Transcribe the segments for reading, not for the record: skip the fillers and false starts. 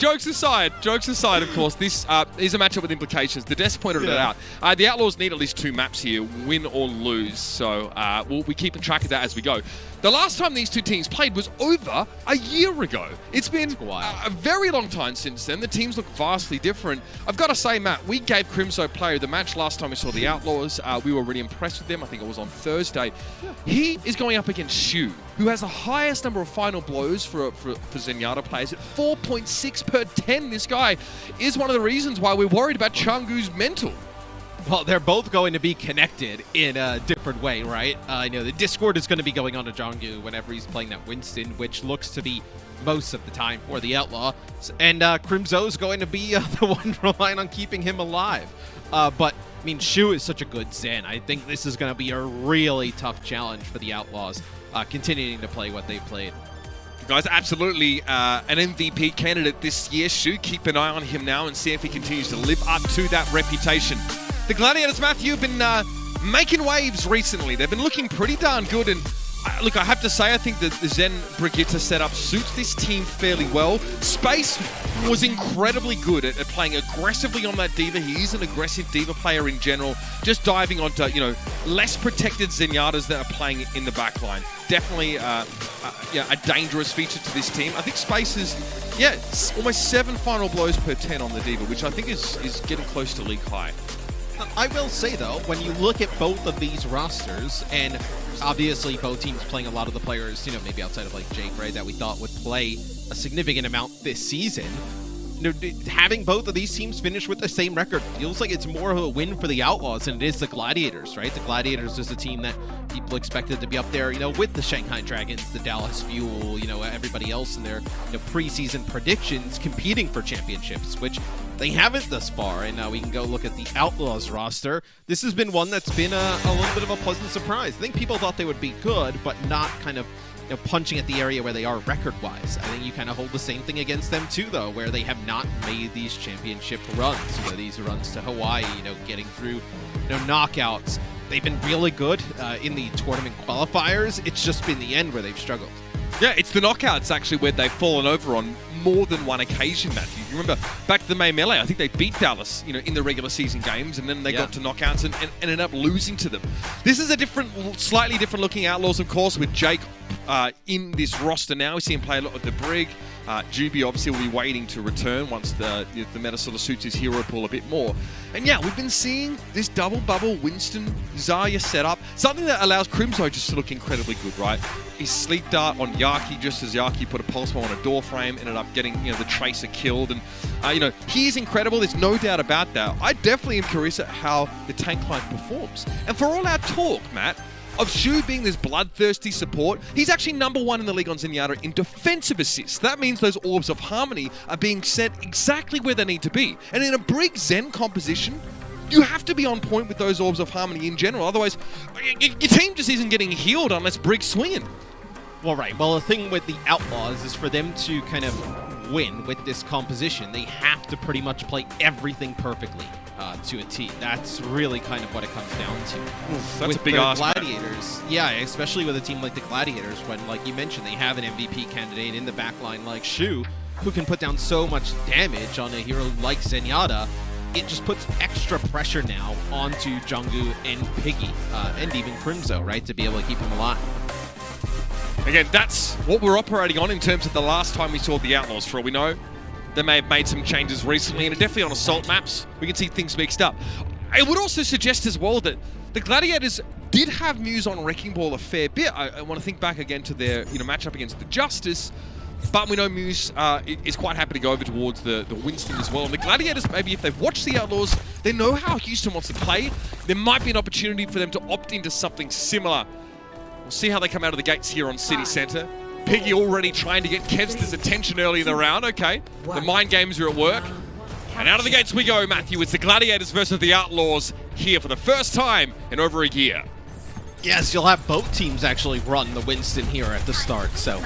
jokes aside, of course, this is a matchup with implications. The desk pointed it out. The Outlaws need at least 2 maps here, win or lose. So we'll be keeping track of that as we go. The last time these two teams played was over a year ago. It's been a very long time since then. The teams look vastly different. I've got to say, Matt, we gave Crimzo player of the match last time we saw the Outlaws. We were really impressed with them. I think it was on Thursday. He is going up against Shu, who has the highest number of final blows for Zenyatta players at 4.6 per 10. This guy is one of the reasons why we're worried about Changgu's mental. Well, they're both going to be connected in a different way, right? I know the Discord is going to be going on to Chengdu whenever he's playing that Winston, which looks to be most of the time for the Outlaw. And Crimzo's going to be the one relying on keeping him alive. But, I mean, Shu is such a good Zen. I think this is going to be a really tough challenge for the Outlaws, continuing to play what they've played. Guys, absolutely an MVP candidate this year. Shu, keep an eye on him now and see if he continues to live up to that reputation. The Gladiators, Matthew, have been making waves recently. They've been looking pretty darn good. And look, I have to say, I think that the Zen Brigitte setup suits this team fairly well. Space was incredibly good at playing aggressively on that D.Va. He is an aggressive D.Va player in general, just diving onto, less protected Zenyatas that are playing in the backline. Definitely a dangerous feature to this team. I think Space is, almost 7 final blows per 10 on the D.Va, which I think is getting close to league high. I will say, though, when you look at both of these rosters, and obviously both teams playing a lot of the players, maybe outside of like Jake, right, that we thought would play a significant amount this season, having both of these teams finish with the same record feels like it's more of a win for the Outlaws than it is the Gladiators, right? The Gladiators is a team that people expected to be up there, with the Shanghai Dragons, the Dallas Fuel, everybody else in their preseason predictions competing for championships, which they haven't thus far. And now we can go look at the Outlaws roster. This has been one that's been a little bit of a pleasant surprise. I think people thought they would be good, but not kind of punching at the area where they are record-wise. I think you kind of hold the same thing against them too, though, where they have not made these championship runs. These runs to Hawaii, getting through knockouts. They've been really good in the tournament qualifiers. It's just been the end where they've struggled. Yeah, it's the knockouts actually where they've fallen over on more than one occasion, Matthew. You remember back to the May Melee, I think they beat Dallas, in the regular season games, and then they got to knockouts and ended up losing to them. This is a slightly different looking Outlaws, of course, with Jake in this roster now. We see him play a lot with the Brig. Juby obviously will be waiting to return once the meta sort of suits his hero pool a bit more. And yeah, we've been seeing this double bubble Winston Zarya setup, something that allows Crimzo just to look incredibly good, right? He sleep dart on Yaki just as Yaki put a pulse bomb on a door frame, ended up getting the Tracer killed, and he is incredible. There's no doubt about that. I definitely am curious at how the tank line performs. And for all our talk, Matt, of Shu being this bloodthirsty support, he's actually #1 in the league on Zenyatta in defensive assists. That means those Orbs of Harmony are being sent exactly where they need to be. And in a Brig Zen composition, you have to be on point with those Orbs of Harmony in general. Otherwise, your team just isn't getting healed unless Brig's swinging. Well, right. Well, the thing with the Outlaws is for them to kind of win with this composition, they have to pretty much play everything perfectly to a T. That's really kind of what it comes down to. That's with a big the ask, Gladiators, yeah, especially with a team like the Gladiators, when, like you mentioned, they have an MVP candidate in the backline like Shu, who can put down so much damage on a hero like Zenyatta. It just puts extra pressure now onto Junggu and Piggy, and even Crimzo, right, to be able to keep him alive. Again, that's what we're operating on in terms of the last time we saw the Outlaws. For all we know, they may have made some changes recently, and definitely on assault maps, we can see things mixed up. I would also suggest as well that the Gladiators did have Muse on Wrecking Ball a fair bit. I want to think back again to their matchup against the Justice, but we know Muse is quite happy to go over towards the Winston as well. And the Gladiators, maybe if they've watched the Outlaws, they know how Houston wants to play. There might be an opportunity for them to opt into something similar. We'll see how they come out of the gates here on City Center. Piggy already trying to get Kevster's attention early in the round. Okay, the mind games are at work. And out of the gates we go, Matthew. It's the Gladiators versus the Outlaws here for the first time in over a year. Yes, you'll have both teams actually run the Winston here at the start. So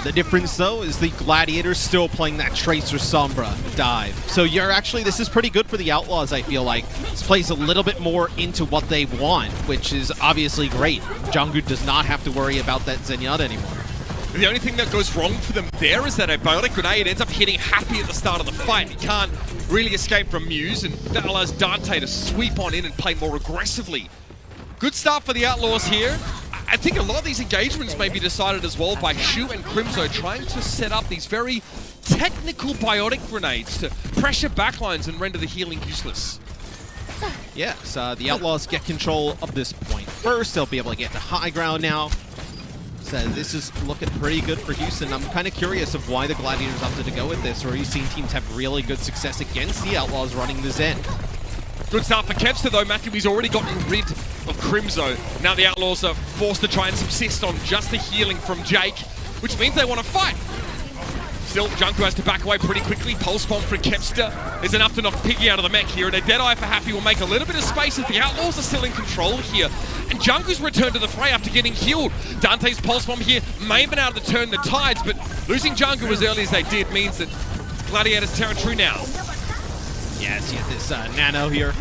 the difference, though, is the Gladiators still playing that Tracer Sombra dive. So this is pretty good for the Outlaws, I feel like. This plays a little bit more into what they want, which is obviously great. Junggu does not have to worry about that Zenyatta anymore. The only thing that goes wrong for them there is that a Biotic Grenade ends up hitting Happy at the start of the fight. He can't really escape from Muse, and that allows Dante to sweep on in and play more aggressively. Good start for the Outlaws here. I think a lot of these engagements may be decided as well by Shu and Crimzo trying to set up these very technical Biotic Grenades to pressure backlines and render the healing useless. Yes, the Outlaws get control of this point first. They'll be able to get to high ground now. So this is looking pretty good for Houston. I'm kind of curious of why the Gladiators opted to go with this, or you've seen teams have really good success against the Outlaws running this in. Good start for Kevster though, Matthew. He's already gotten rid of Crimzo. Now the Outlaws are forced to try and subsist on just the healing from Jake, which means they want to fight. Still, Junko has to back away pretty quickly. Pulse bomb for Kevster is enough to knock Piggy out of the mech here, and a Deadeye for Happy will make a little bit of space as the Outlaws are still in control here. And Junko's returned to the fray after getting healed. Dante's Pulse bomb here may have been able to turn the tides, but losing Junko as early as they did means that it's Gladiators territory now. Yes, you get this Nano here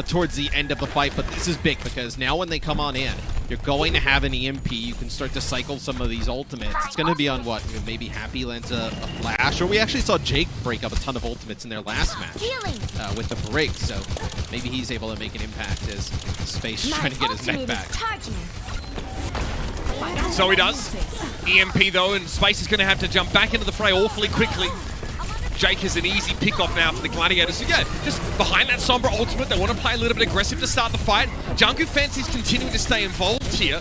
towards the end of the fight, but this is big because now when they come on in, you're going to have an EMP. You can start to cycle some of these ultimates. It's going to be on what? Maybe Happy lands a flash, or we actually saw Jake break up a ton of ultimates in their last match with the break, so maybe he's able to make an impact as Space is trying to get his neck back. So he does. EMP though, and Space is going to have to jump back into the fray awfully quickly. Jake is an easy pick-off now for the Gladiators. So yeah, just behind that Sombra ultimate, they want to play a little bit aggressive to start the fight. Junko fancies continuing to stay involved here.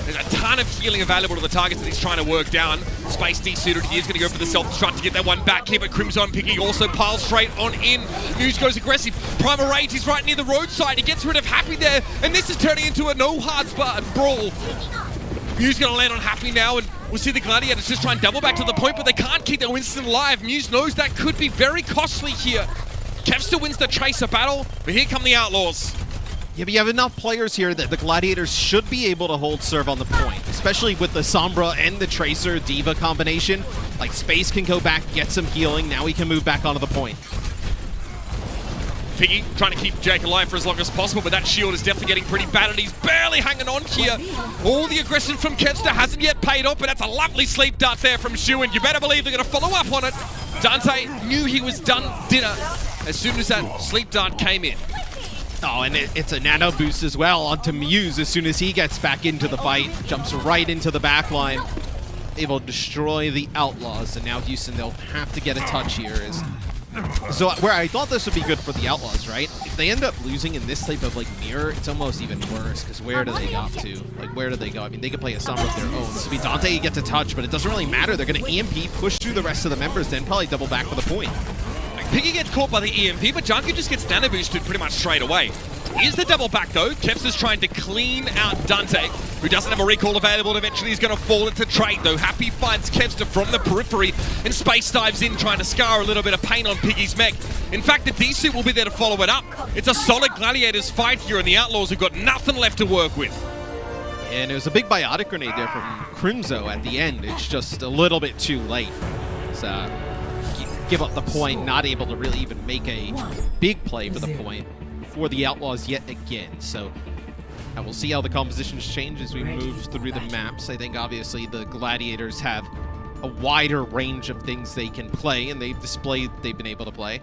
There's a ton of healing available to the targets that he's trying to work down. Space desuited, he is going to go for the self-destruct to get that one back here, but Crimson Piggy also piles straight on in. News goes aggressive. Primal Rage is right near the roadside. He gets rid of Happy there, and this is turning into a no-hard brawl. Muse going to land on Happy now, and we'll see the Gladiators just try and double back to the point, but they can't keep their Winston alive. Muse knows that could be very costly here. Kevster wins the Tracer battle, but here come the Outlaws. Yeah, but you have enough players here that the Gladiators should be able to hold serve on the point, especially with the Sombra and the Tracer Diva combination. Like, Space can go back, get some healing, now he can move back onto the point. Piggy trying to keep Jake alive for as long as possible, but that shield is definitely getting pretty battered. He's barely hanging on here. All the aggression from Kevster hasn't yet paid off, but that's a lovely sleep dart there from Shu, and you better believe they're going to follow up on it. Dante knew he was done dinner as soon as that sleep dart came in. Oh, and it's a nano boost as well onto Muse as soon as he gets back into the fight. Jumps right into the back line. Able to destroy the Outlaws, and now Houston, they'll have to get a touch here. So where I thought this would be good for the Outlaws, right? If they end up losing in this type of like mirror, it's almost even worse, because where do they go to? Like, where do they go? I mean, they could play a Sombra of their own. So Dante gets a touch, but it doesn't really matter. They're going to EMP, push through the rest of the members, then probably double back for the point. Piggy gets caught by the EMP, but Junko just gets nano boosted pretty much straight away. Here's the double back though. Kevster's trying to clean out Dante, who doesn't have a recall available, and eventually he's going to fall into trade though. Happy finds Kevster from the periphery, and Space dives in trying to scar a little bit of pain on Piggy's mech. In fact, the D-suit will be there to follow it up. It's a solid Gladiators fight here, and the Outlaws have got nothing left to work with. And it was a big biotic grenade there from Crimzo at the end. It's just a little bit too late. So give up the point, not able to really even make a big play for the point for the Outlaws yet again. So we'll see how the compositions change as we move through the maps. I think obviously the Gladiators have a wider range of things they can play, and they've been able to play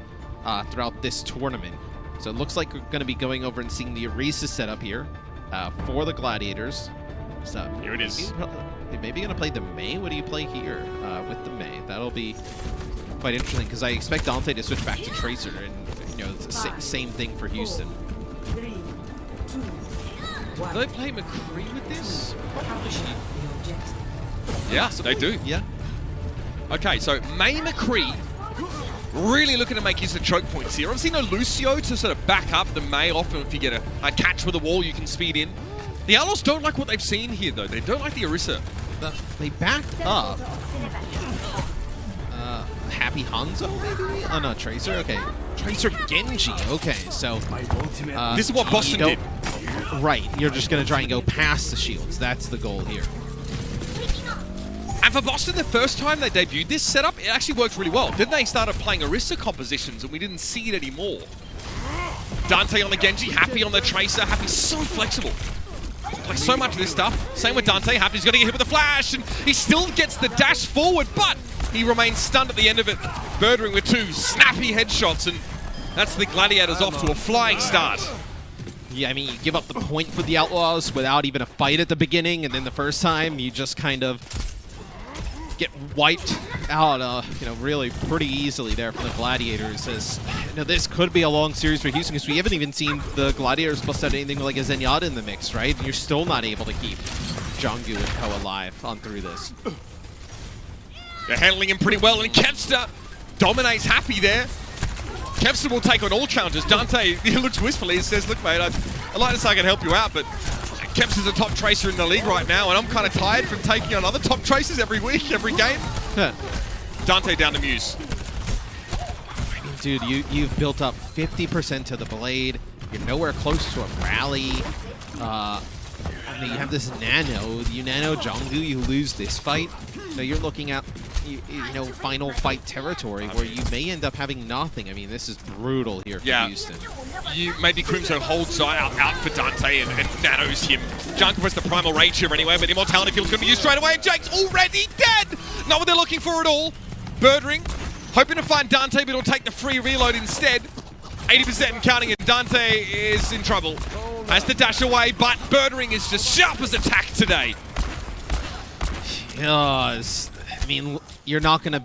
throughout this tournament. So it looks like we're going to be going over and seeing the Orisa setup here for the Gladiators. So here it is. Maybe going to play the May. What do you play here with the May? That'll be quite interesting, because I expect Dante to switch back to Tracer, and it's the same thing for Houston. Do they play McCree with this? Probably. Yeah, they do. Yeah. Okay, so May McCree really looking to make use of choke points here. Obviously no Lucio to sort of back up the May. Often if you get a catch with a wall, you can speed in. The Outlaws don't like what they've seen here though. They don't like the Orisa. They backed up. Happy Hangzhou, maybe? Oh, no, Tracer? Okay. Tracer Genji. Okay, so... this is what Boston did. Right, you're just going to try and go past the shields. That's the goal here. And for Boston, the first time they debuted this setup, it actually worked really well. Then they started playing Orisa compositions, and we didn't see it anymore. Dante on the Genji, Happy on the Tracer. Happy's so flexible. Like so much of this stuff. Same with Dante. Happy's going to get hit with a flash, and he still gets the dash forward, but he remains stunned at the end of it. Birdring with 2 snappy headshots, and that's the Gladiators off to a flying start. Yeah, I mean, you give up the point for the Outlaws without even a fight at the beginning, and then the first time you just kind of get wiped out, really pretty easily there for the Gladiators. As this could be a long series for Houston, because we haven't even seen the Gladiators bust out anything like a Zenyatta in the mix, right? And you're still not able to keep Chengdu and Co alive on through this. They're handling him pretty well, and Kevster dominates Happy there. Kevster will take on all challengers. Dante, he looks wistfully and says, look, mate, I'd like to say I can help you out, but Kevster's a top tracer in the league right now, and I'm kind of tired from taking on other top tracers every week, every game. Dante down to Muse. Dude, you've built up 50% to the Blade. You're nowhere close to a rally. You have this nano. You nano Chengdu, you lose this fight. So you're looking at final fight territory where you may end up having nothing. I mean, this is brutal here for Houston. Maybe Crimson holds out for Dante and nanos him. Junker was the primal rage here anyway, but Immortality Field's going to be used straight away, and Jake's already dead! Not what they're looking for at all. Birdring, hoping to find Dante, but he'll take the free reload instead. 80% and counting, and Dante is in trouble. Has to dash away, but Birdring is just sharp as attack today. I mean, you're not gonna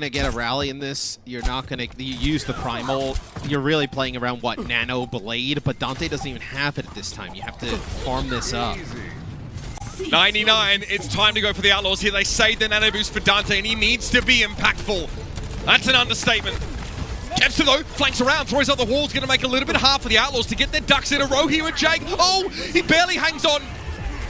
get a rally in this. You're not gonna use the primal. You're really playing around Nano Blade, but Dante doesn't even have it at this time. You have to farm this up. 99. It's time to go for the Outlaws here. They saved the nano boost for Dante, and he needs to be impactful. That's an understatement. Kevster, though, flanks around, throws out the walls, going to make a little bit hard for the Outlaws to get their ducks in a row here with Jake. Oh, he barely hangs on.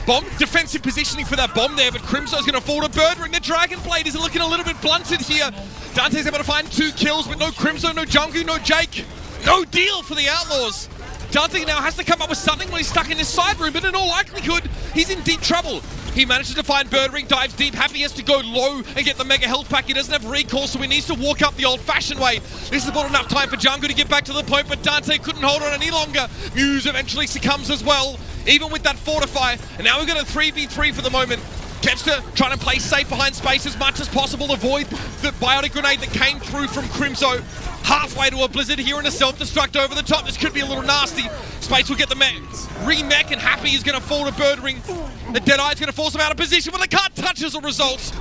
Bomb, defensive positioning for that bomb there, but Crimso's going to fall to Birdring. The Dragon Blade is looking a little bit blunted here. Dante's able to find 2 kills, but no Crimso, no Chengdu, no Jake. No deal for the Outlaws. Dante now has to come up with something when he's stuck in this side room, but in all likelihood, he's in deep trouble. He manages to find Birdring, dives deep. Happy has to go low and get the mega health pack. He doesn't have recall, so he needs to walk up the old-fashioned way. This is about enough time for Chengdu to get back to the point, but Dante couldn't hold on any longer. Muse eventually succumbs as well, even with that fortify. And now we've got a 3v3 for the moment. Kevster trying to play safe behind space as much as possible, avoid the biotic grenade that came through from Crimso. Halfway to a blizzard here and a self-destruct over the top. This could be a little nasty. Space will get the remech, and Happy is going to fall to Birdring. The Deadeye is going to force him out of position, but they can't touch as a result.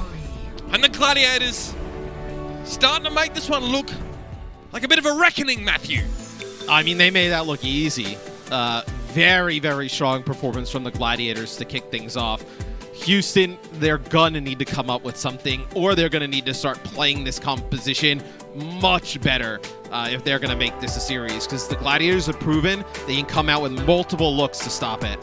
And the Gladiators starting to make this one look like a bit of a reckoning, Matthew. I mean, they made that look easy. Very, very strong performance from the Gladiators to kick things off. Houston, they're gonna need to come up with something, or they're gonna need to start playing this composition much better if they're gonna make this a series, because the Gladiators have proven they can come out with multiple looks to stop it.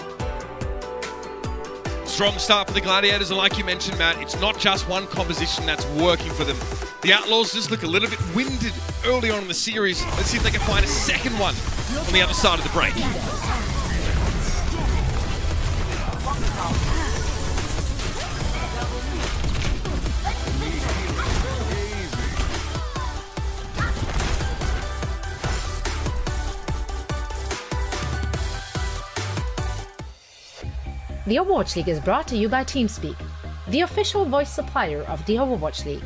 Strong start for the Gladiators, and like you mentioned, Matt, it's not just one composition that's working for them. The Outlaws just look a little bit winded early on in the series. Let's see if they can find a second one on the other side of the break. The Overwatch League is brought to you by TeamSpeak, the official voice supplier of the Overwatch League.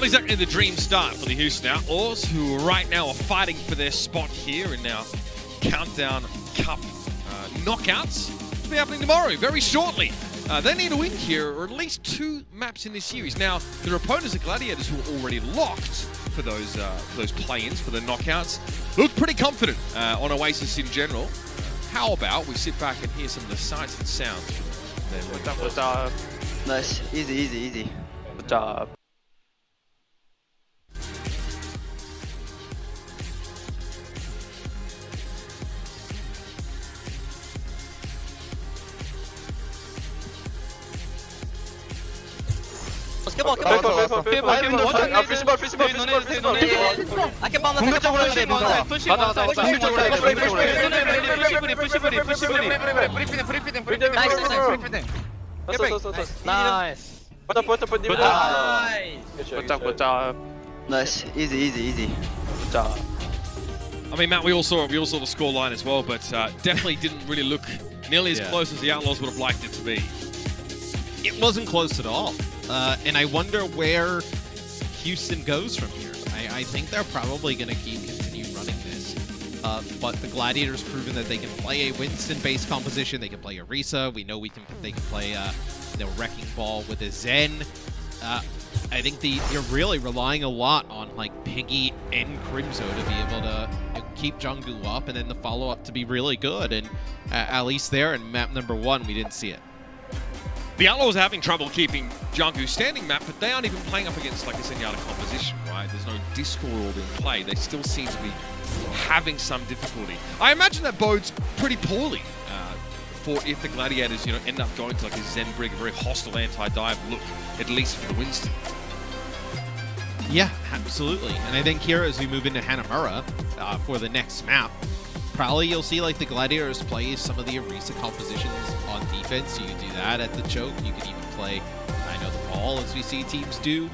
Not exactly the dream start for the Houston Outlaws, who right now are fighting for their spot here in our Countdown Cup knockouts. It'll be happening tomorrow, very shortly. They need a win here, or at least 2 maps in this series. Now, their opponents, the Gladiators, who are already locked for those play-ins, for the knockouts, look pretty confident on Oasis in general. How about we sit back and hear some of the sights and sounds from them? Good job. Nice. Easy. Good job. Come on. I can bomb Nice. Good job. Nice. Easy. Good job. I mean, Matt, we all saw the scoreline as well, but definitely didn't really look nearly as close as the Outlaws would have liked it to be. It wasn't close at all. And I wonder where Houston goes from here. I think they're probably going to continue running this. But the Gladiators proven that they can play a Winston-based composition. They can play a Risa. We know they can play Wrecking Ball with a Zen. I think you're really relying a lot on like Piggy and Crimzo to be able to keep Chengdu up, and then the follow-up to be really good. And at least there in map number 1, we didn't see it. The Outlaws are having trouble keeping Chengdu standing map, but they aren't even playing up against like a Zenyatta composition, right? There's no Discord order in play. They still seem to be having some difficulty. I imagine that bodes pretty poorly for if the Gladiators, end up going to like a Zen Brig, a very hostile anti-dive look, at least for the Winston. Yeah, absolutely. And I think here as we move into Hanamura for the next map, probably you'll see like the Gladiators play some of the Arisa compositions on defense. You can do that at the choke. You can even play, the ball as we see teams do.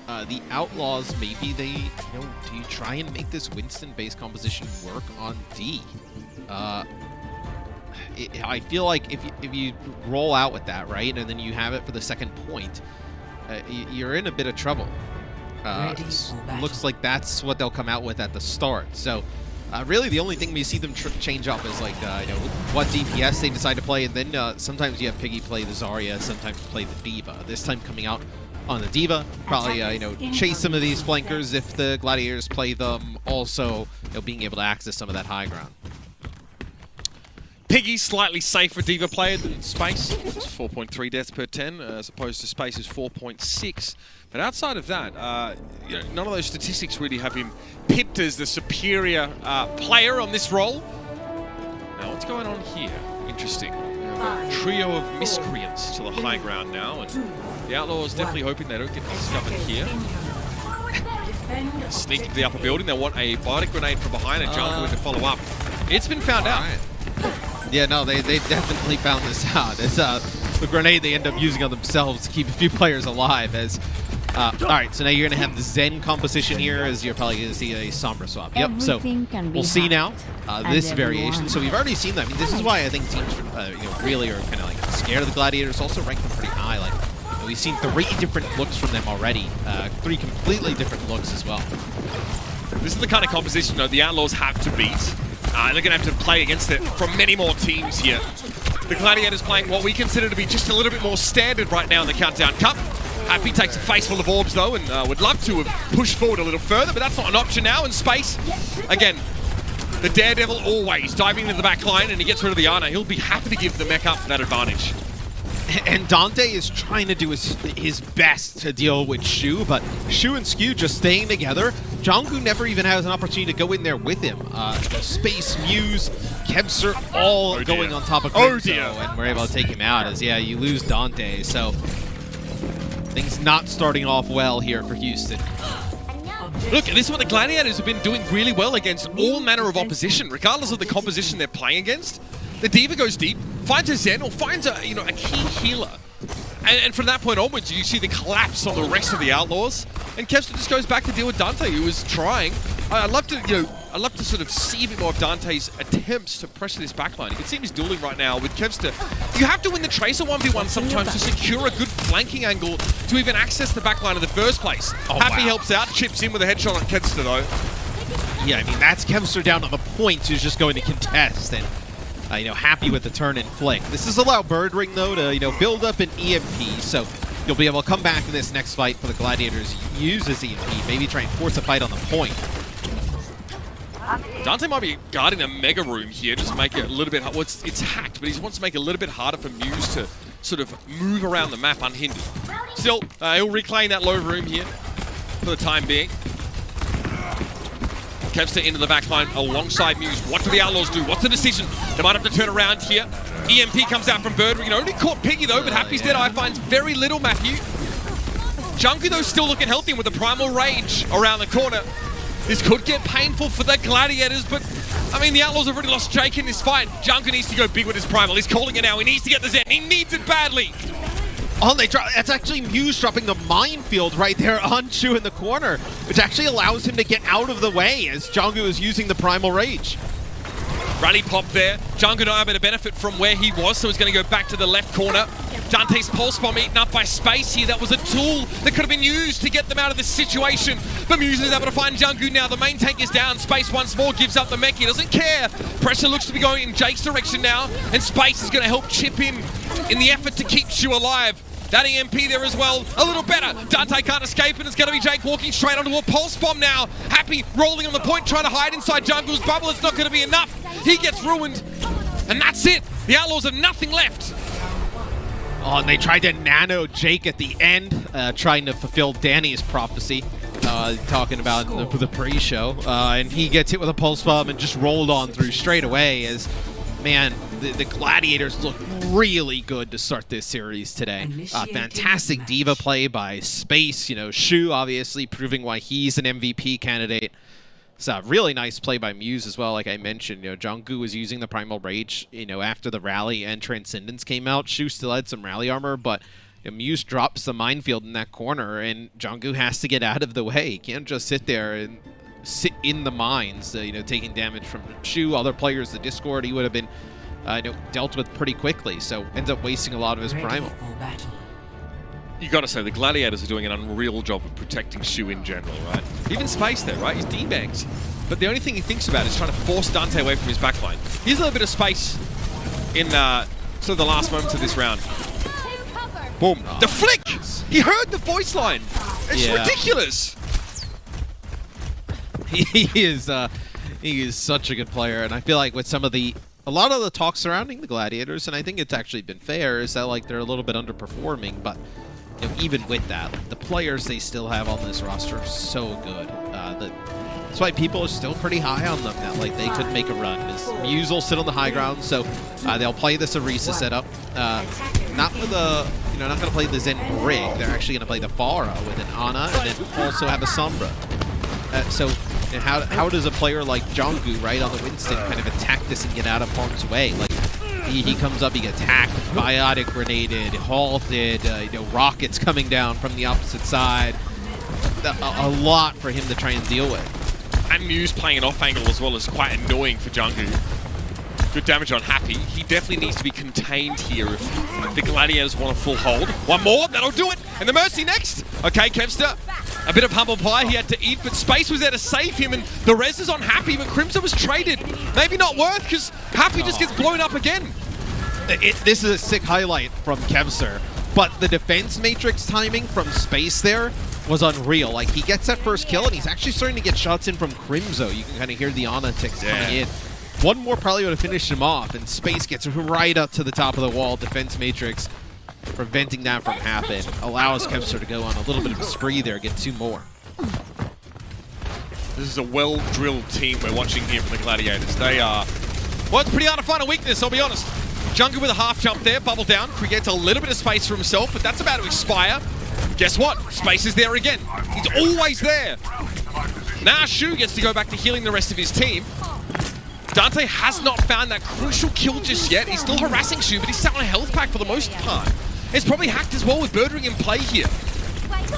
The Outlaws, maybe they, do you try and make this Winston-based composition work on D? I feel like if you roll out with that, right, and then you have it for the second point, you're in a bit of trouble. Looks like that's what they'll come out with at the start. So really the only thing we see them change up is like what DPS they decide to play, and then sometimes you have Piggy play the Zarya, sometimes play the Diva. This time coming out on the Diva, probably chase some of these flankers if the Gladiators play them. Also, being able to access some of that high ground. Piggy's slightly safer Diva player than Space. It's 4.3 deaths per 10, as opposed to Space's 4.6. But outside of that, none of those statistics really have him pipped as the superior player on this role. Now, what's going on here? Interesting. A trio of miscreants to the high ground now, and the Outlaws definitely hoping they don't get discovered here. Sneaking to the upper building, they want a biotic grenade from behind and jump in to follow up. It's been found out. Yeah, no, they definitely found this out. It's the grenade they end up using on themselves to keep a few players alive. All right, so now you're going to have the Zen composition here, as you're probably going to see a Sombra swap. Yep, so we'll see now this variation. So we've already seen that. I mean, this is why I think teams really are kind of like scared of the Gladiators. Also rank them pretty high. Like we've seen 3 different looks from them already. 3 completely different looks as well. This is the kind of composition the Outlaws have to beat. They're going to have to play against it from many more teams here. The Gladiators playing what we consider to be just a little bit more standard right now in the Countdown Cup. Happy takes a face full of orbs though, and would love to have pushed forward a little further, but that's not an option now in Space. Again, the Daredevil always diving into the back line, and he gets rid of the Ana. He'll be happy to give the mech up for that advantage. And Dante is trying to do his best to deal with Shu, but Shu and Skew just staying together. Chengdu never even has an opportunity to go in there with him. Space, Muse, Kevser all going on top of Crimzo, and we're able to take him out as, you lose Dante. So things not starting off well here for Houston. Look, this is what the Gladiators have been doing really well against all manner of opposition, regardless of the composition they're playing against. The Diva goes deep, finds a Zen, or finds a key healer. And from that point onwards, you see the collapse on the rest of the Outlaws. And Kevster just goes back to deal with Dante, who was trying I'd love to, I'd love to sort of see a bit more of Dante's attempts to pressure this backline. You can see him he's dueling right now with Kevster. You have to win the Tracer 1v1 sometimes to secure a good flanking angle to even access the backline in the first place. Happy helps out, chips in with a headshot on Kevster though. Yeah, I mean, that's Kevster down on the point who's just going to contest, and Happy with the turn and flick. This has allowed Birdring though to build up an EMP, so you'll be able to come back in this next fight for the Gladiators, use his EMP, maybe try and force a fight on the point. Dante might be guarding the mega room here, just make it a little bit hard. Well, it's hacked, but he wants to make it a little bit harder for Muse to sort of move around the map unhindered. Still, he'll reclaim that low room here for the time being. Kevster into the backline alongside Muse. What do the Outlaws do? What's the decision? They might have to turn around here. EMP comes out from Birdring. Only caught Piggy though, but Happy's dead eye finds very little, Matthew. Jungu though still looking healthy with the Primal Rage around the corner. This could get painful for the Gladiators, but I mean, the Outlaws have already lost Jake in this fight. Jungu needs to go big with his Primal. He's calling it now. He needs to get the Zen. He needs it badly. Oh, that's actually Muse dropping the minefield right there on Shu in the corner, which actually allows him to get out of the way as Jungu is using the Primal Rage. Rally pop there. Jungu not able to benefit from where he was, so he's going to go back to the left corner. Dante's pulse bomb eaten up by Space here. That was a tool that could have been used to get them out of this situation. But Muse is able to find Jungu now. The main tank is down. Space once more gives up the mech. He doesn't care. Pressure looks to be going in Jake's direction now, and Space is going to help chip in the effort to keep Shu alive. That EMP there as well, a little better. Dante can't escape, and it's going to be Jake walking straight onto a pulse bomb now. Happy rolling on the point, trying to hide inside Jungu's bubble. It's not going to be enough. He gets ruined, and that's it. The Outlaws have nothing left. Oh, and they tried to nano Jake at the end, trying to fulfill Danny's prophecy, talking about the pre-show. And he gets hit with a pulse bomb and just rolled on through straight away as, man, the Gladiators look really good to start this series today. Fantastic diva play by Space. Shu obviously proving why he's an MVP candidate. It's a really nice play by Muse as well, like I mentioned. Jungu was using the Primal Rage, after the rally and Transcendence came out. Shu still had some rally armor, but Muse drops the minefield in that corner, and Jungu has to get out of the way. He can't just sit there and sit in the mines, taking damage from Shu. Other players, the Discord, he would have been dealt with pretty quickly, so ends up wasting a lot of his Primal. You got to say, the Gladiators are doing an unreal job of protecting Shu in general, right? Even Space there, right? He's D-bagged. But the only thing he thinks about is trying to force Dante away from his backline. Here's a little bit of space in sort of the last moments of this round. Boom. The flick! He heard the voice line! It's ridiculous! He is such a good player, and I feel like with a lot of the talk surrounding the Gladiators, and I think it's actually been fair, is that they're a little bit underperforming, but even with that, the players they still have on this roster are so good. That's why people are still pretty high on them now. They could make a run. Muse will sit on the high ground, so they'll play this Orisa setup. Not with not going to play the Zen Brig. They're actually going to play the Pharah with an Ana, and then also have a Sombra. So how does a player like Jungu, right, on the Winston kind of attack this and get out of harm's way? He comes up, he gets hacked, biotic grenaded, halted, rockets coming down from the opposite side. A lot for him to try and deal with. And Muse playing an off angle as well is quite annoying for Jungu. Good damage on Happy. He definitely needs to be contained here if the Gladiators want a full hold. One more, that'll do it. And the Mercy next. Okay, Kevster. A bit of humble pie he had to eat, but Space was there to save him, and the res is on Happy, but Crimson was traded. Maybe not worth, because Happy just gets blown up again. This is a sick highlight from Kevster, but the defense matrix timing from Space there was unreal. He gets that first kill, and he's actually starting to get shots in from Crimzo. You can kind of hear the Ana ticks coming in. One more probably would have finished him off, and Space gets right up to the top of the wall. Defense matrix preventing that from happening. Allows Kevster to go on a little bit of a spree there, get 2 more. This is a well-drilled team we're watching here from the Gladiators. They are... Well, it's pretty hard to find a weakness, I'll be honest. Jungu with a half jump there, bubble down, creates a little bit of space for himself, but that's about to expire. Guess what? Space is there again. He's always there. Now Shu gets to go back to healing the rest of his team. Dante has not found that crucial kill just yet. He's still harassing Shu, but he's sat on a health pack for the most part. It's probably hacked as well with Birdring in play here.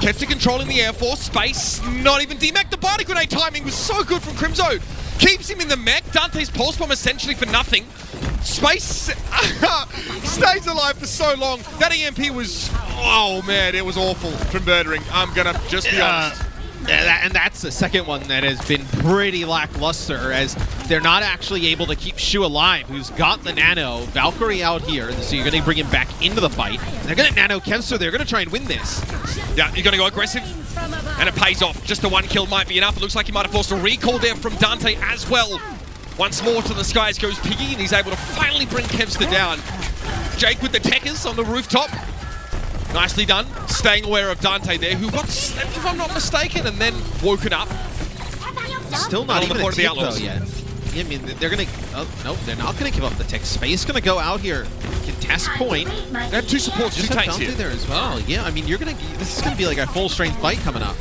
Ketzer controlling the Air Force, space, not even DMAC. The body grenade timing was so good from Crimzo. Keeps him in the mech. Dante's pulse bomb essentially for nothing. Space stays alive for so long. That EMP was, oh man, it was awful from Birdring. I'm gonna just be honest. And that's the second one that has been pretty lackluster, as they're not actually able to keep Shu alive, who's got the nano. Valkyrie out here, so you're going to bring him back into the fight. They're going to nano Kevster, they're going to try and win this. Yeah, you're going to go aggressive, and it pays off. Just the one kill might be enough. It looks like he might have forced a recall there from Dante as well. Once more to the skies goes Piggy, and he's able to finally bring Kevster down. Jake with the techers on the rooftop. Nicely done. Staying aware of Dante there, who got slept, if I'm not mistaken, and then woken up. Still not even the a point of the tip, Outlaws though, yet. Yeah, I mean, they're going to... Oh, no, they're not going to give up the tech. Space going to go out here. Contest point. They have two supports, two tanks Dante here. there as well. Yeah, I mean, you're going to... This is going to be like a full-strength fight coming up.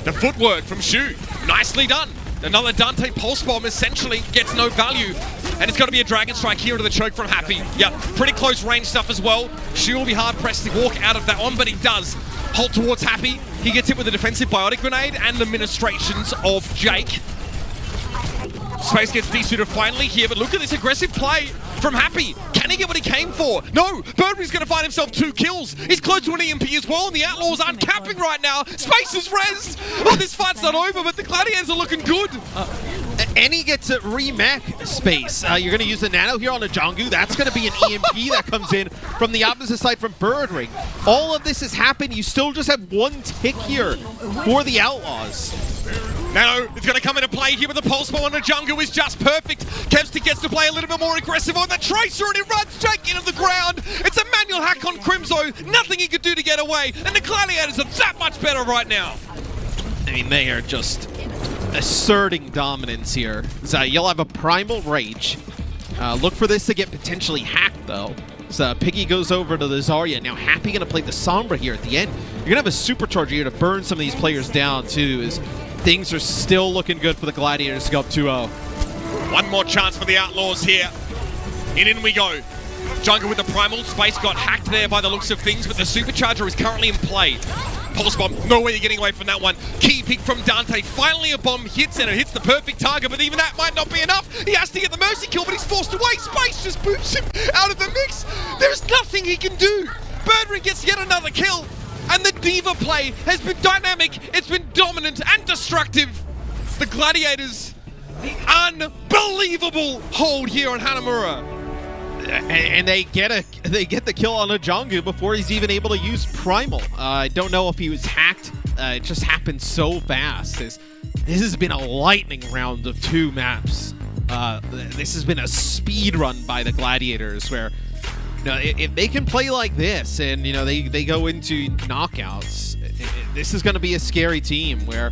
The footwork from Shu. Nicely done. Another Dante pulse bomb essentially gets no value. And it's got to be a Dragon Strike here into the choke from Happy. Yeah, pretty close range stuff as well. Shu will be hard-pressed to walk out of that one, but he does. Halt towards Happy. He gets hit with a defensive biotic grenade and the ministrations of Jake. Space gets desuited finally here, but look at this aggressive play from Happy. Can he get what he came for? No, Birdry's going to find himself 2 kills. He's close to an EMP as well, and the Outlaws aren't capping right now. Space is rezzed. Oh, this fight's not over, but the Gladiators are looking good. And he gets a remech Space. You're going to use the nano here on a Janggu. That's going to be an EMP that comes in from the opposite side from Birdring. All of this has happened. You still just have 1 tick here for the Outlaws. Nano is going to come into play here with the pulse bomb on the Janggu is just perfect. Kevster gets to play a little bit more aggressive on the Tracer, and he runs Jake into the ground. It's a manual hack on Crimzo. Nothing he could do to get away, and the Gladiators are that much better right now. I mean, they are just asserting dominance here. So you'll have a Primal Rage. Look for this to get potentially hacked, though. So Piggy goes over to the Zarya. Now Happy going to play the Sombra here at the end. You're going to have a Supercharger here to burn some of these players down, too, as things are still looking good for the Gladiators to go up 2-0. One more chance for the Outlaws here. In we go. Jungle with the Primal. Space got hacked there by the looks of things, but the Supercharger is currently in play. Pulse bomb, no way you're getting away from that one. Key pick from Dante. Finally a bomb hits, and it hits the perfect target, but even that might not be enough. He has to get the mercy kill, but he's forced away. Space just boots him out of the mix. There's nothing he can do. Birdring gets yet another kill, and the Diva play has been dynamic. It's been dominant and destructive. The Gladiators, the unbelievable hold here on Hanamura. And they get the kill on a Janggu before he's even able to use Primal. I don't know if he was hacked. It just happened so fast. This has been a lightning round of 2 maps. This has been a speed run by the Gladiators, where if they can play like this and they go into knockouts, this is going to be a scary team where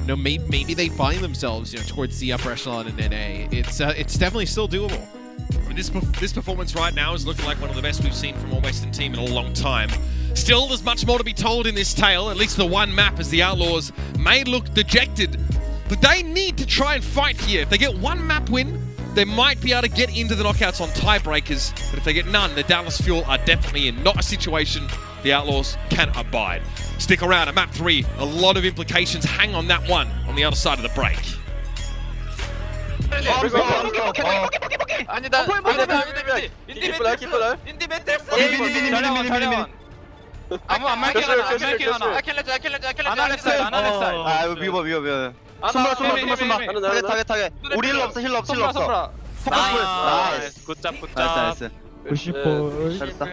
maybe they find themselves towards the upper echelon in NA. It's definitely still doable. I mean, this performance right now is looking like one of the best we've seen from a Western team in a long time. Still, there's much more to be told in this tale, at least the one map, as the Outlaws may look dejected. But they need to try and fight here. If they get 1 map win, they might be able to get into the knockouts on tiebreakers. But if they get none, the Dallas Fuel are definitely in not a situation the Outlaws can abide. Stick around at map 3. A lot of implications hang on that one on the other side of the break. 아니다. 인디 멘트. 자령. 아무 안 말게 하나. 안 했어요. 미워. 손봐. 타겟. 우리 힐러 없어. 나이스. 굿잡. 나이스. 잘했다.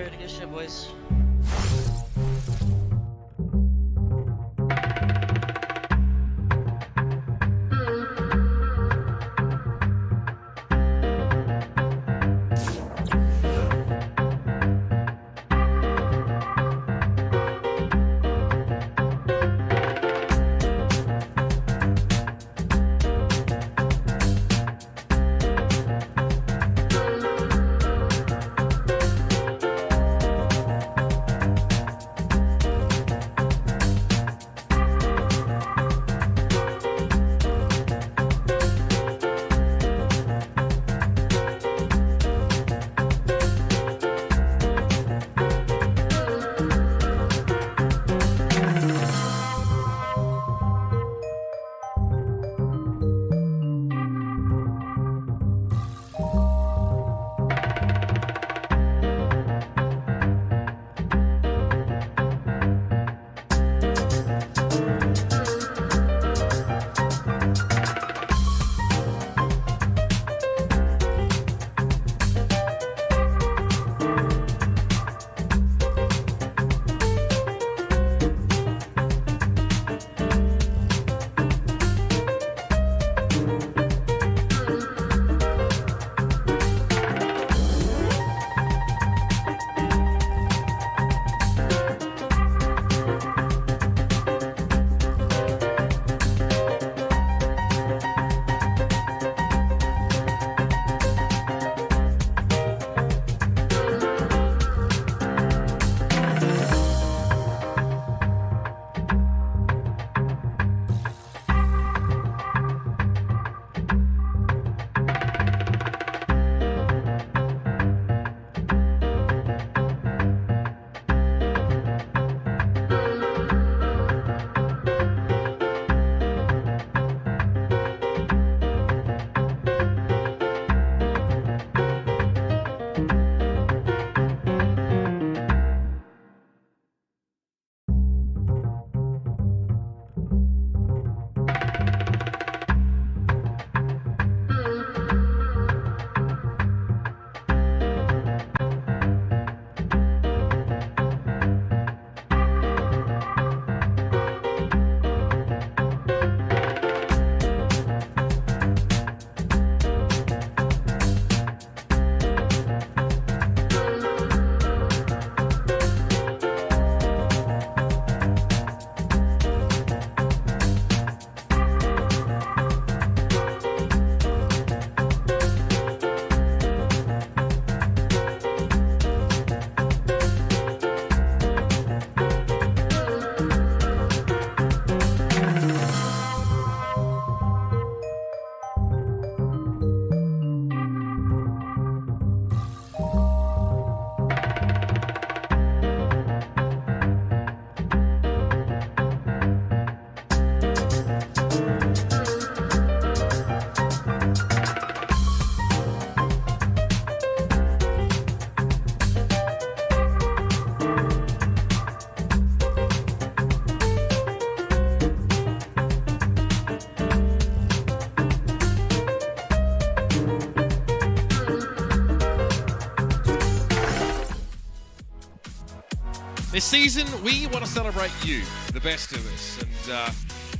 This season, we want to celebrate you, the best of us, and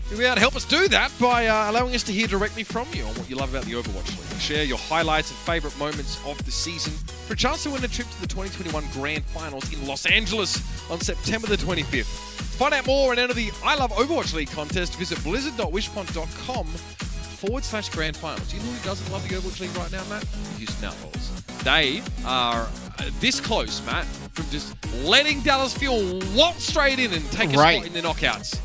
you'll be able to help us do that by allowing us to hear directly from you on what you love about the Overwatch League. Share your highlights and favorite moments of the season for a chance to win a trip to the 2021 Grand Finals in Los Angeles on September the 25th. To find out more and enter the I Love Overwatch League contest, visit blizzard.wishpond.com/Grand Finals. Do you know who doesn't love the Overwatch League right now, Matt? Houston Outlaws. They are this close, Matt, from just letting Dallas Fuel waltz straight in and take a spot in the knockouts.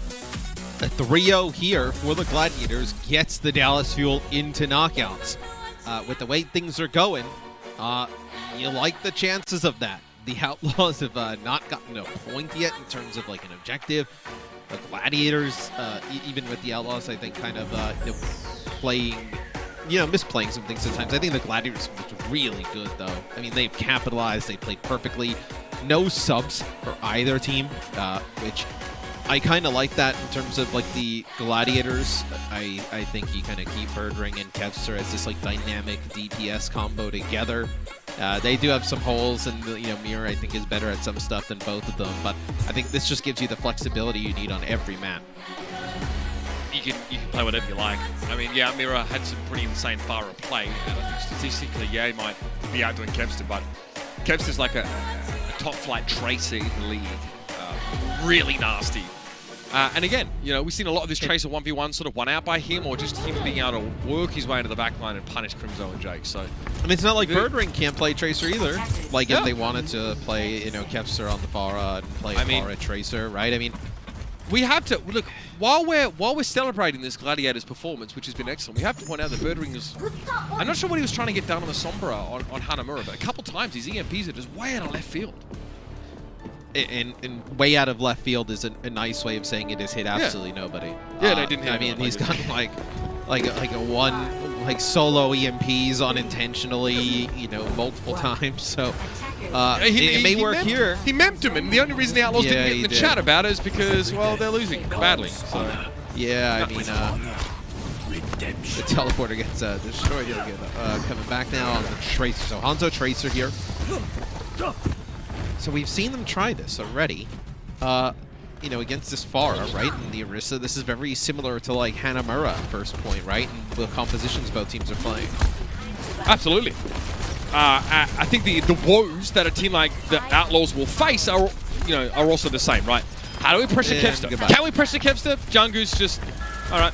A 3-0 here for the Gladiators gets the Dallas Fuel into knockouts. With the way things are going, you like the chances of that. The Outlaws have not gotten a point yet in terms of like an objective. The Gladiators, even with the Outlaws, I think kind of misplaying some things sometimes. I think the Gladiators looked really good though. I mean, they've capitalized, they played perfectly. No subs for either team, which I kind of like that in terms of like the Gladiators. I think you kind of keep Birdring and Kevster as this like dynamic DPS combo together. They do have some holes, and Mirror I think is better at some stuff than both of them. But I think this just gives you the flexibility you need on every map. You can play whatever you like. I mean, yeah, Mirror had some pretty insane far of play. Statistically, yeah, he might be outdoing Kevster, but Kevster's like a top flight tracer in the league. Really nasty. And again, we've seen a lot of this Tracer 1v1 sort of won out by him, or just him being able to work his way into the backline and punish Crimzo and Jake. So, I mean, it's not like Birdring can't play Tracer either. Like, if they wanted to play, Kevster on the Pharah and play Pharah Tracer, right? I mean, we have to look while we're celebrating this Gladiators performance, which has been excellent. We have to point out that Birdring is. I'm not sure what he was trying to get done on the Sombra on Hanamura, but a couple times his EMPs are just way out of left field. And way out of left field is a nice way of saying it has hit absolutely nobody. Yeah, they didn't hit I mean, he's got like a one solo EMPs unintentionally, multiple times. So it may work here. He memped him, and the only reason the Outlaws didn't get in the chat about it is because, well, they're losing badly. So yeah, I mean, the teleporter gets destroyed. Coming back now on the Tracer. So Hangzhou Tracer here. So we've seen them try this already, against this Pharah, right? And the Orisa, this is very similar to like Hanamura first point, right? And the compositions both teams are playing. Absolutely. I think the woes that a team like the Outlaws will face are also the same, right? How do we pressure Kevster? Can we pressure Kevster? Jungkook's just, all right.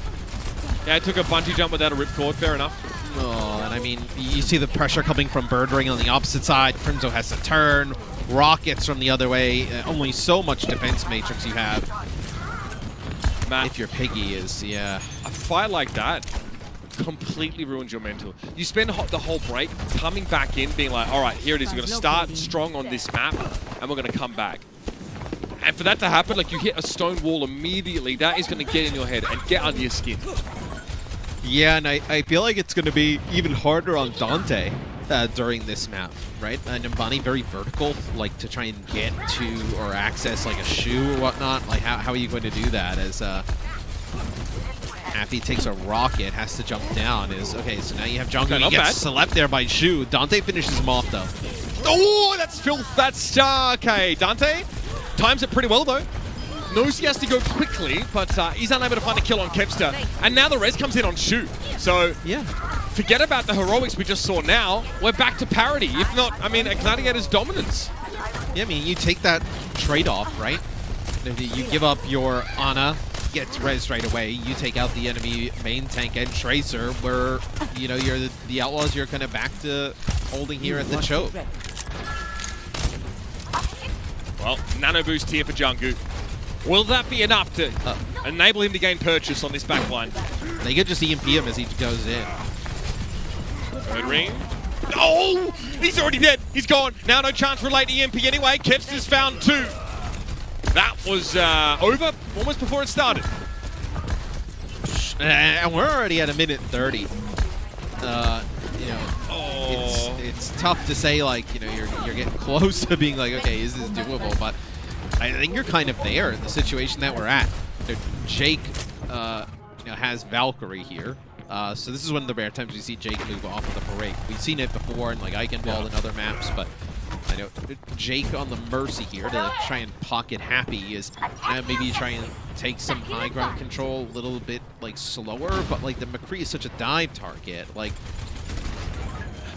Yeah, it took a bungee jump without a ripcord, fair enough. Oh, and I mean, you see the pressure coming from Birdring on the opposite side. Crimzo has to turn. Rockets from the other way. Only so much defense matrix you have. Matt, if your Piggy is, yeah. A fight like that completely ruins your mental. You spend the whole break coming back in, being like, all right, here it is. We're going to start strong on this map, and we're going to come back. And for that to happen, like you hit a stone wall immediately, that is going to get in your head and get under your skin. Yeah, and I feel like it's going to be even harder on Dante during this map, right? And Nimbani very vertical, like to try and get to or access like a shoe or whatnot. Like how are you going to do that? As Happy takes a rocket, has to jump down. Okay, so now you have Jungkook. He gets slept there by Shu. Dante finishes him off though. Oh, that's filth. That's okay. Dante times it pretty well though. Knows he has to go quickly, but he's unable to find a kill on Kevster. And now the res comes in on Shu. So yeah, forget about the heroics we just saw now. We're back to parity. If not, I mean, a Gladiator's dominance. Yeah, I mean, you take that trade-off, right? You give up your Ana, gets res right away. You take out the enemy main tank and Tracer, where, you're the Outlaws, you're kind of back to holding here at the choke. Well, nano boost here for Jungkook. Will that be enough to enable him to gain purchase on this backline? They could just EMP him as he goes in. Third ring. Oh! He's already dead. He's gone. Now no chance for a late EMP anyway. Kevster's found two. That was over almost before it started. And we're already at 1:30. It's tough to say, like, you're getting close to being like, okay, is this doable? But I think you're kind of there in the situation that we're at. Jake, has Valkyrie here. So this is one of the rare times we see Jake move off of the parade. We've seen it before in like Eichenwald and other maps, but I know Jake on the Mercy here to try and pocket Happy is maybe try and take some high ground control a little bit like slower, but like the McCree is such a dive target. Like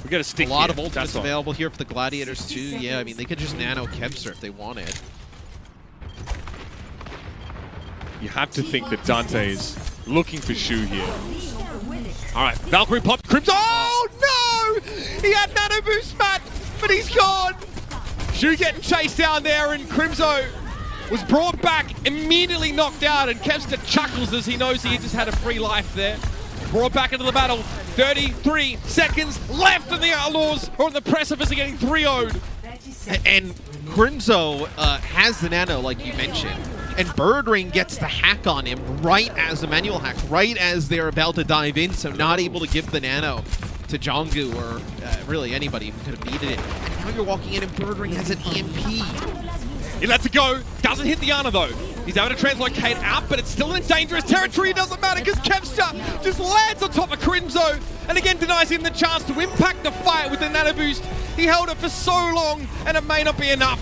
we got to stick a lot here. of ultimates available here for the Gladiators too. Yeah, I mean they could just nano Kevster if they wanted. You have to think that Dante is looking for Shu here. All right, Valkyrie popped Crimson. Oh no! He had nano boost, Matt, but he's gone. Shu getting chased down there, and Crimson was brought back, immediately knocked out, and Kevster chuckles as he knows he just had a free life there. Brought back into the battle. 33 seconds left, and the Outlaws are on the precipice of getting 3-0'd. And Crimson has the nano, like you mentioned. And Birdring gets the hack on him right as the manual hack, right as they're about to dive in, so not able to give the nano to Jonggu or really anybody who could have needed it. And now you're walking in and Birdring has an EMP. He lets it go, doesn't hit the Ana though. He's able to translocate out, but it's still in dangerous territory. It doesn't matter because Kevster just lands on top of Crimson and again denies him the chance to impact the fight with the nano boost. He held it for so long and it may not be enough.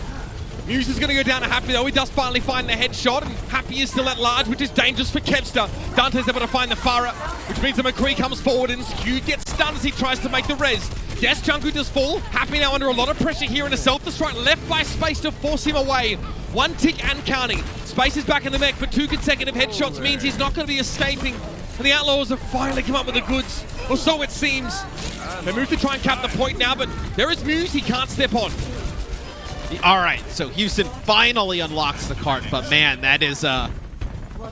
Muse is going to go down to Happy though. He does finally find the headshot, and Happy is still at large, which is dangerous for Kevster. Dante's able to find the Farah, which means that McCree comes forward and Skew gets stunned as he tries to make the res. Yes, Jungkook does fall. Happy now under a lot of pressure here in a self-destruct, left by Space to force him away. One tick and counting. Space is back in the mech, but 2 consecutive headshots means he's not going to be escaping. And the Outlaws have finally come up with the goods, or so it seems. They move to try and cap the point now, but there is Muse he can't step on. All right, so Houston finally unlocks the cart, but man, that is a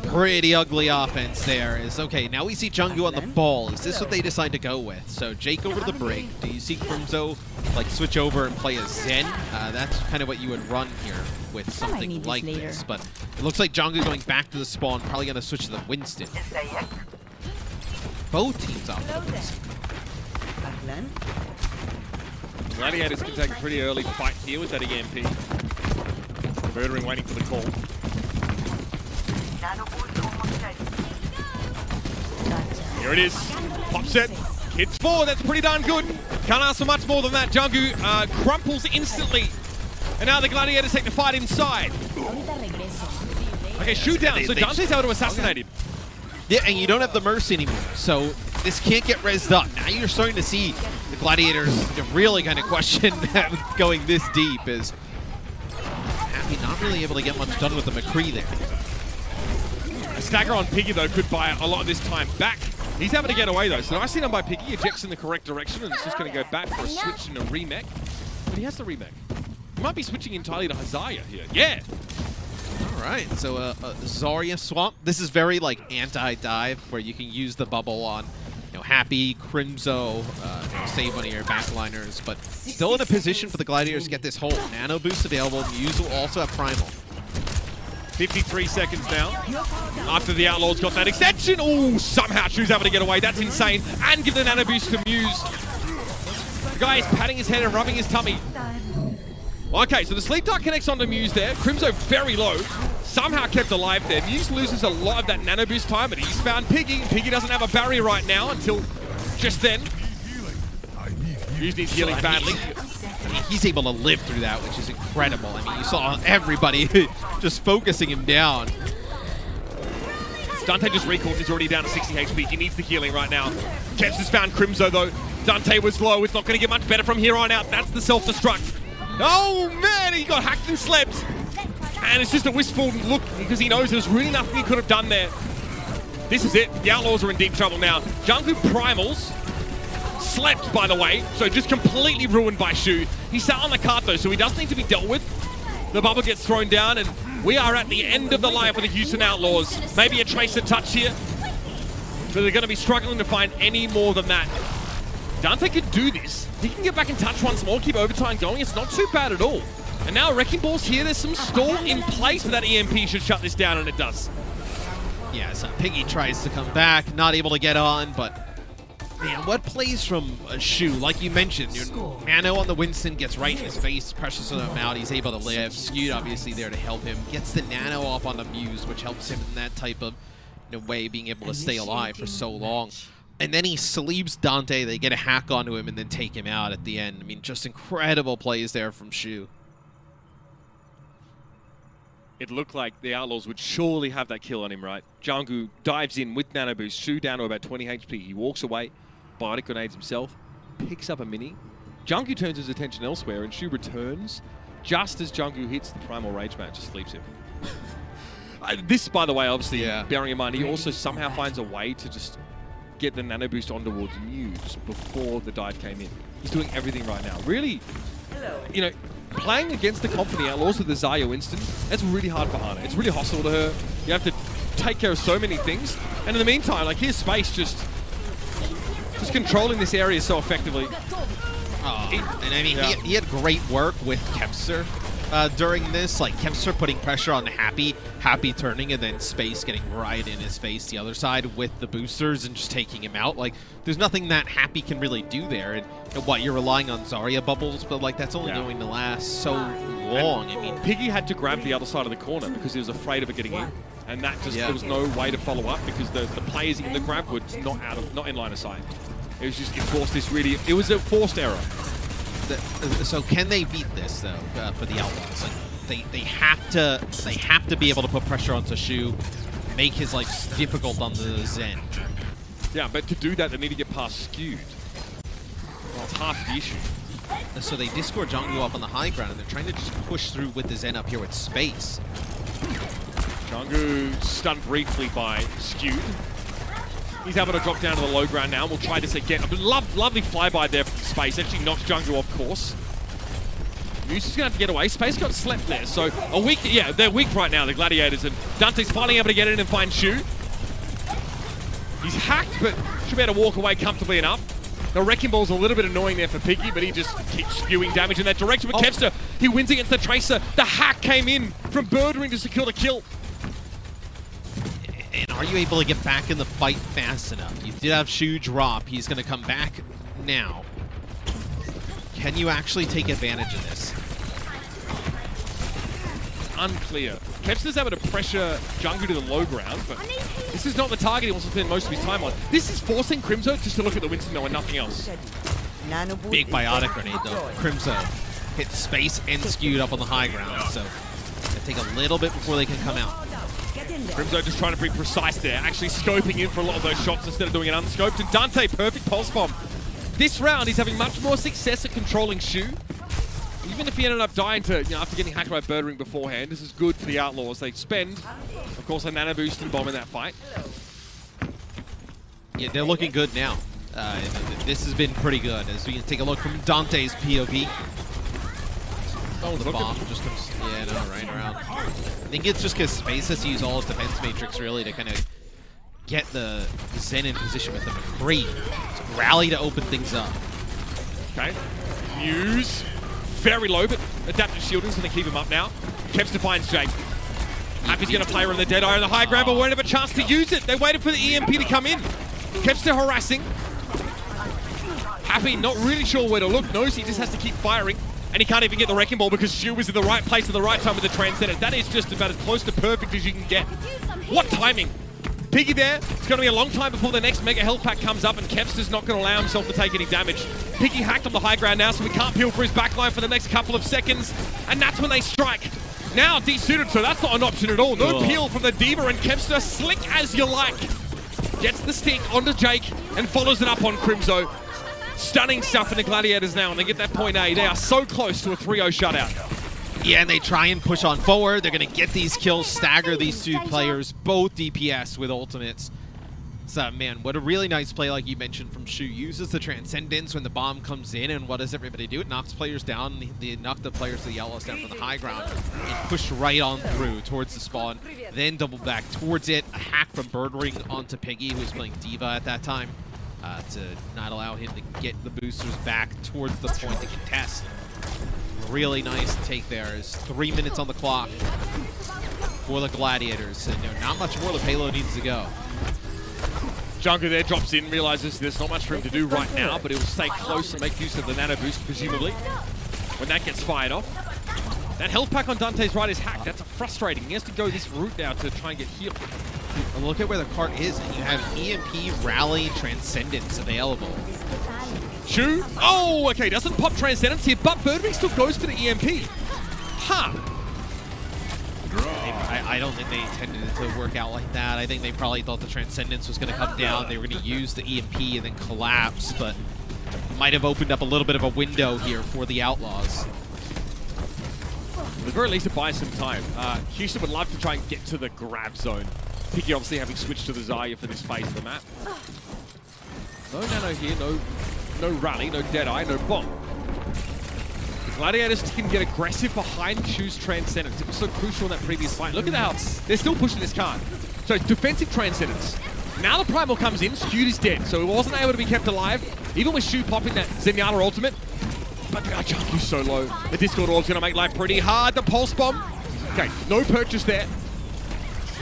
pretty ugly offense there. Okay, now we see Junggu on the ball. Is this what they decide to go with? So Jake over to the break. Do you see Crimson like switch over and play a Zen? That's kind of what you would run here with something like this. But it looks like Junggu going back to the spawn, probably going to switch to the Winston. Both teams off the Winston. Gladiators can take a pretty early fight here with that EMP. Murdering waiting for the call. Here it is. Pops it. Hits 4. That's pretty darn good. Can't ask for much more than that. Junggu crumples instantly. And now the Gladiators take the fight inside. Okay, shoot down. So Dante's able to assassinate him. Yeah, and you don't have the Mercy anymore. So this can't get rezzed up. Now you're starting to see the Gladiators really kind of question going this deep. Is Happy not really able to get much done with the McCree there. A stagger on Piggy, though, could buy a lot of this time back. He's able to get away, though. So nicely done by Piggy. Ejects in the correct direction, and it's just going to go back for a switch and a remech. But he has the remech. He might be switching entirely to Hazaya here. Yeah! All right, so a Zarya swap. This is very like anti-dive, where you can use the bubble on, Happy, Crimson, save one of your backliners, but still in a position for the Gladiators to get this hold. Nano boost available. Muse will also have Primal. 53 seconds now. After the Outlaws got that extension. Oh, somehow Shu's able to get away. That's insane. And give the nano boost to Muse. The guy is patting his head and rubbing his tummy. Okay, so the sleep dart connects onto Muse there. Crimson very low. Somehow kept alive there. Muse loses a lot of that nano boost time, but he's found Piggy. Piggy doesn't have a barrier right now until just then. Muse needs healing badly. I mean, he's able to live through that, which is incredible. I mean, you saw everybody just focusing him down. Dante just recalled. He's already down to 60 HP. He needs the healing right now. Kevs has found Crimson, though. Dante was low. It's not going to get much better from here on out. That's the self-destruct. Oh, man, he got hacked and slept. And it's just a wistful look because he knows there's really nothing he could have done there. This is it. The Outlaws are in deep trouble now. Jungkook primals. Slept, by the way, so just completely ruined by Shu. He sat on the cart, though, so he does need to be dealt with. The bubble gets thrown down, and we are at the end of the line for the Houston Outlaws. Maybe a tracer touch here, but they're going to be struggling to find any more than that. Dante can do this. He can get back in touch once more, keep overtime going. It's not too bad at all. And now Wrecking Ball's here. There's some stall in place, but that EMP should shut this down, and it does. Yeah, so Piggy tries to come back, not able to get on, but man, what plays from Shu? Like you mentioned, your Nano on the Winston gets right in his face, pressures him out, he's able to live. Skewed obviously there to help him. Gets the Nano off on the Muse, which helps him in that type of way, being able to stay alive for so long. And then he sleeps Dante. They get a hack onto him and then take him out at the end. I mean, just incredible plays there from Shu. It looked like the Outlaws would surely have that kill on him, right? Junggu dives in with Nano Boost. Shu down to about 20 HP. He walks away, biotic grenades himself, picks up a mini. Junggu turns his attention elsewhere, and Shu returns just as Junggu hits the Primal Rage Match, just sleeps him. This, by the way, obviously, bearing in mind, he also somehow finds a way to just get the Nano Boost on towards Muse before the dive came in. He's doing everything right now. Really, you know, playing against the confident Outlaws with the Zarya Winston, that's really hard for Hana. It's really hostile to her. You have to take care of so many things. And in the meantime, like, here's Space just controlling this area so effectively. And I mean, he had great work with Kempster during this. Like, Kempster putting pressure on Happy turning, and then Space getting right in his face the other side with the boosters and just taking him out. Like, there's nothing that Happy can really do there. And what, you're relying on Zarya bubbles, but like, that's only going to last so long. I mean, Piggy had to grab the other side of the corner because he was afraid of it getting in. And that just, there was no way to follow up because the players in the grab were not in line of sight. It was just, it forced this really, it was a forced error. So can they beat this though for the Outlaws? Like, they have to be able to put pressure onto Shu, make his life difficult on the Zen. Yeah, but to do that, they need to get past Skewed. Well, it's half the issue. So they Discord Junggu up on the high ground, and they're trying to just push through with the Zen up here with Space. Junggu stunned briefly by Skewed. He's able to drop down to the low ground now. We'll try this again. Lovely flyby there from Space. Actually knocks Junggu off course. Muse is going to have to get away. Space got slept there. So a weak, they're weak right now, the Gladiators. And Dante's finally able to get in and find Shu. He's hacked, but should be able to walk away comfortably enough. The Wrecking Ball's a little bit annoying there for Piggy, but he just keeps spewing damage in that direction. But Kempster, he wins against the Tracer. The hack came in from Birdring to secure the kill. And are you able to get back in the fight fast enough? You did have Shu drop. He's going to come back now. Can you actually take advantage of this? Unclear. Kempster's able to pressure Junggu to the low ground, but this is not the target he wants to spend most of his time on. This is forcing Crimzo just to look at the Winston though and nothing else. Big biotic grenade though. Crimzo hits Space and Skewed up on the high ground, so it'll take a little bit before they can come out. Crimzo just trying to be precise there, actually scoping in for a lot of those shots instead of doing it unscoped. And Dante, perfect pulse bomb. This round, he's having much more success at controlling Shu. Even if he ended up dying to, after getting hacked by Birdring beforehand, this is good for the Outlaws. They spend, of course, a nano boost and bomb in that fight. Yeah, they're looking good now. This has been pretty good. As we can take a look from Dante's POV. Oh, the bomb just comes, right around. I think it's just because Space has to use all his defense matrix really to kind of get the Zen in position with them. Great. So rally to open things up. Okay. Muse. Very low, but adaptive shielding's going to keep him up now. Kempster finds Jake. Happy's going to play her in the dead eye on the high ground, but won't have a chance to use it. They waited for the EMP to come in. Kempster harassing. Happy not really sure where to look. Knows he just has to keep firing. And he can't even get the Wrecking Ball because Shu was in the right place at the right time with the Transcendent. That is just about as close to perfect as you can get. What timing? Piggy there. It's going to be a long time before the next Mega Health Pack comes up, and Kempster's not going to allow himself to take any damage. Piggy hacked on the high ground now, so we can't peel for his backline for the next couple of seconds. And that's when they strike. Now desuited, so that's not an option at all. No peel from the Diva, and Kempster, slick as you like, gets the stick onto Jake and follows it up on Crimzo. Stunning stuff for the Gladiators now, and they get that point A. They are so close to a 3-0 shutout. Yeah, and they try and push on forward. They're going to get these kills, stagger these two players, both DPS with ultimates. So, man, what a really nice play, like you mentioned, from Shu. Uses the Transcendence when the bomb comes in, and what does everybody do? It knocks players down. They knock the players to the Outlaws down from the high ground and push right on through towards the spawn. Then double back towards it. A hack from Birdring onto Piggy, who was playing Diva at that time, to not allow him to get the boosters back towards the point to contest. Really nice take there. There's 3 minutes on the clock for the Gladiators. And not much more. The payload needs to go. Junggu there drops in, realizes there's not much for him to do right now, but he'll stay close and make use of the nano boost, presumably, when that gets fired off. That health pack on Dante's right is hacked. That's frustrating. He has to go this route now to try and get healed. look at where the cart is, and you have EMP, Rally, Transcendence available. Shu. Oh, okay, doesn't pop Transcendence here, but Birdwing still goes for the EMP. Huh. I don't think they intended it to work out like that. I think they probably thought the Transcendence was going to come down. They were going to use the EMP and then collapse, but might have opened up a little bit of a window here for the Outlaws. At the very least, it buys some time. Houston would love to try and get to the grab zone. Piggy obviously having switched to the Zarya for this phase of the map. No nano here, no rally, no Deadeye, no bomb. The Gladiators can get aggressive behind Shu's Transcendence. It was so crucial in that previous fight. Look at how they're still pushing this card. So defensive Transcendence. Now the Primal comes in, Skewed is dead, so he wasn't able to be kept alive. Even with Shu popping that Zenyatta ultimate. But Junkyu's so low. The Discord Orb's going to make life pretty hard. The Pulse Bomb. Okay, no purchase there.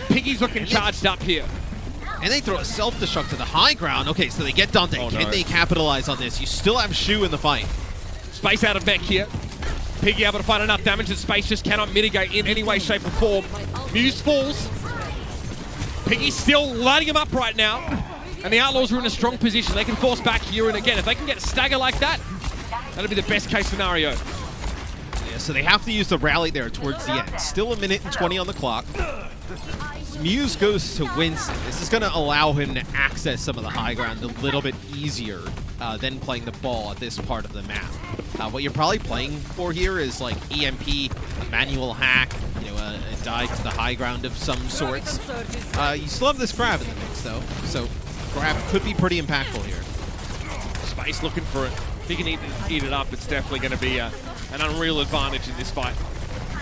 Piggy's looking charged up here. And they throw a self-destruct to the high ground. Okay, so they get Dante. Oh, Can they capitalize on this? You still have Shu in the fight. Space out of mech here. Piggy able to find enough damage that Space just cannot mitigate in any way, shape, or form. Muse falls. Piggy's still lighting him up right now. And the Outlaws are in a strong position. They can force back here, and again, if they can get a stagger like that, that'll be the best case scenario. Yeah, so they have to use the rally there towards the end. Still a minute and 20 on the clock. Muse goes to Winston. This is going to allow him to access some of the high ground a little bit easier than playing the ball at this part of the map. What you're probably playing for here is like EMP, a manual hack, you know, a dive to the high ground of some sorts. You still have this grab in the mix though, so grab could be pretty impactful here. Space looking for it. If he can eat it up, it's definitely going to be an unreal advantage in this fight.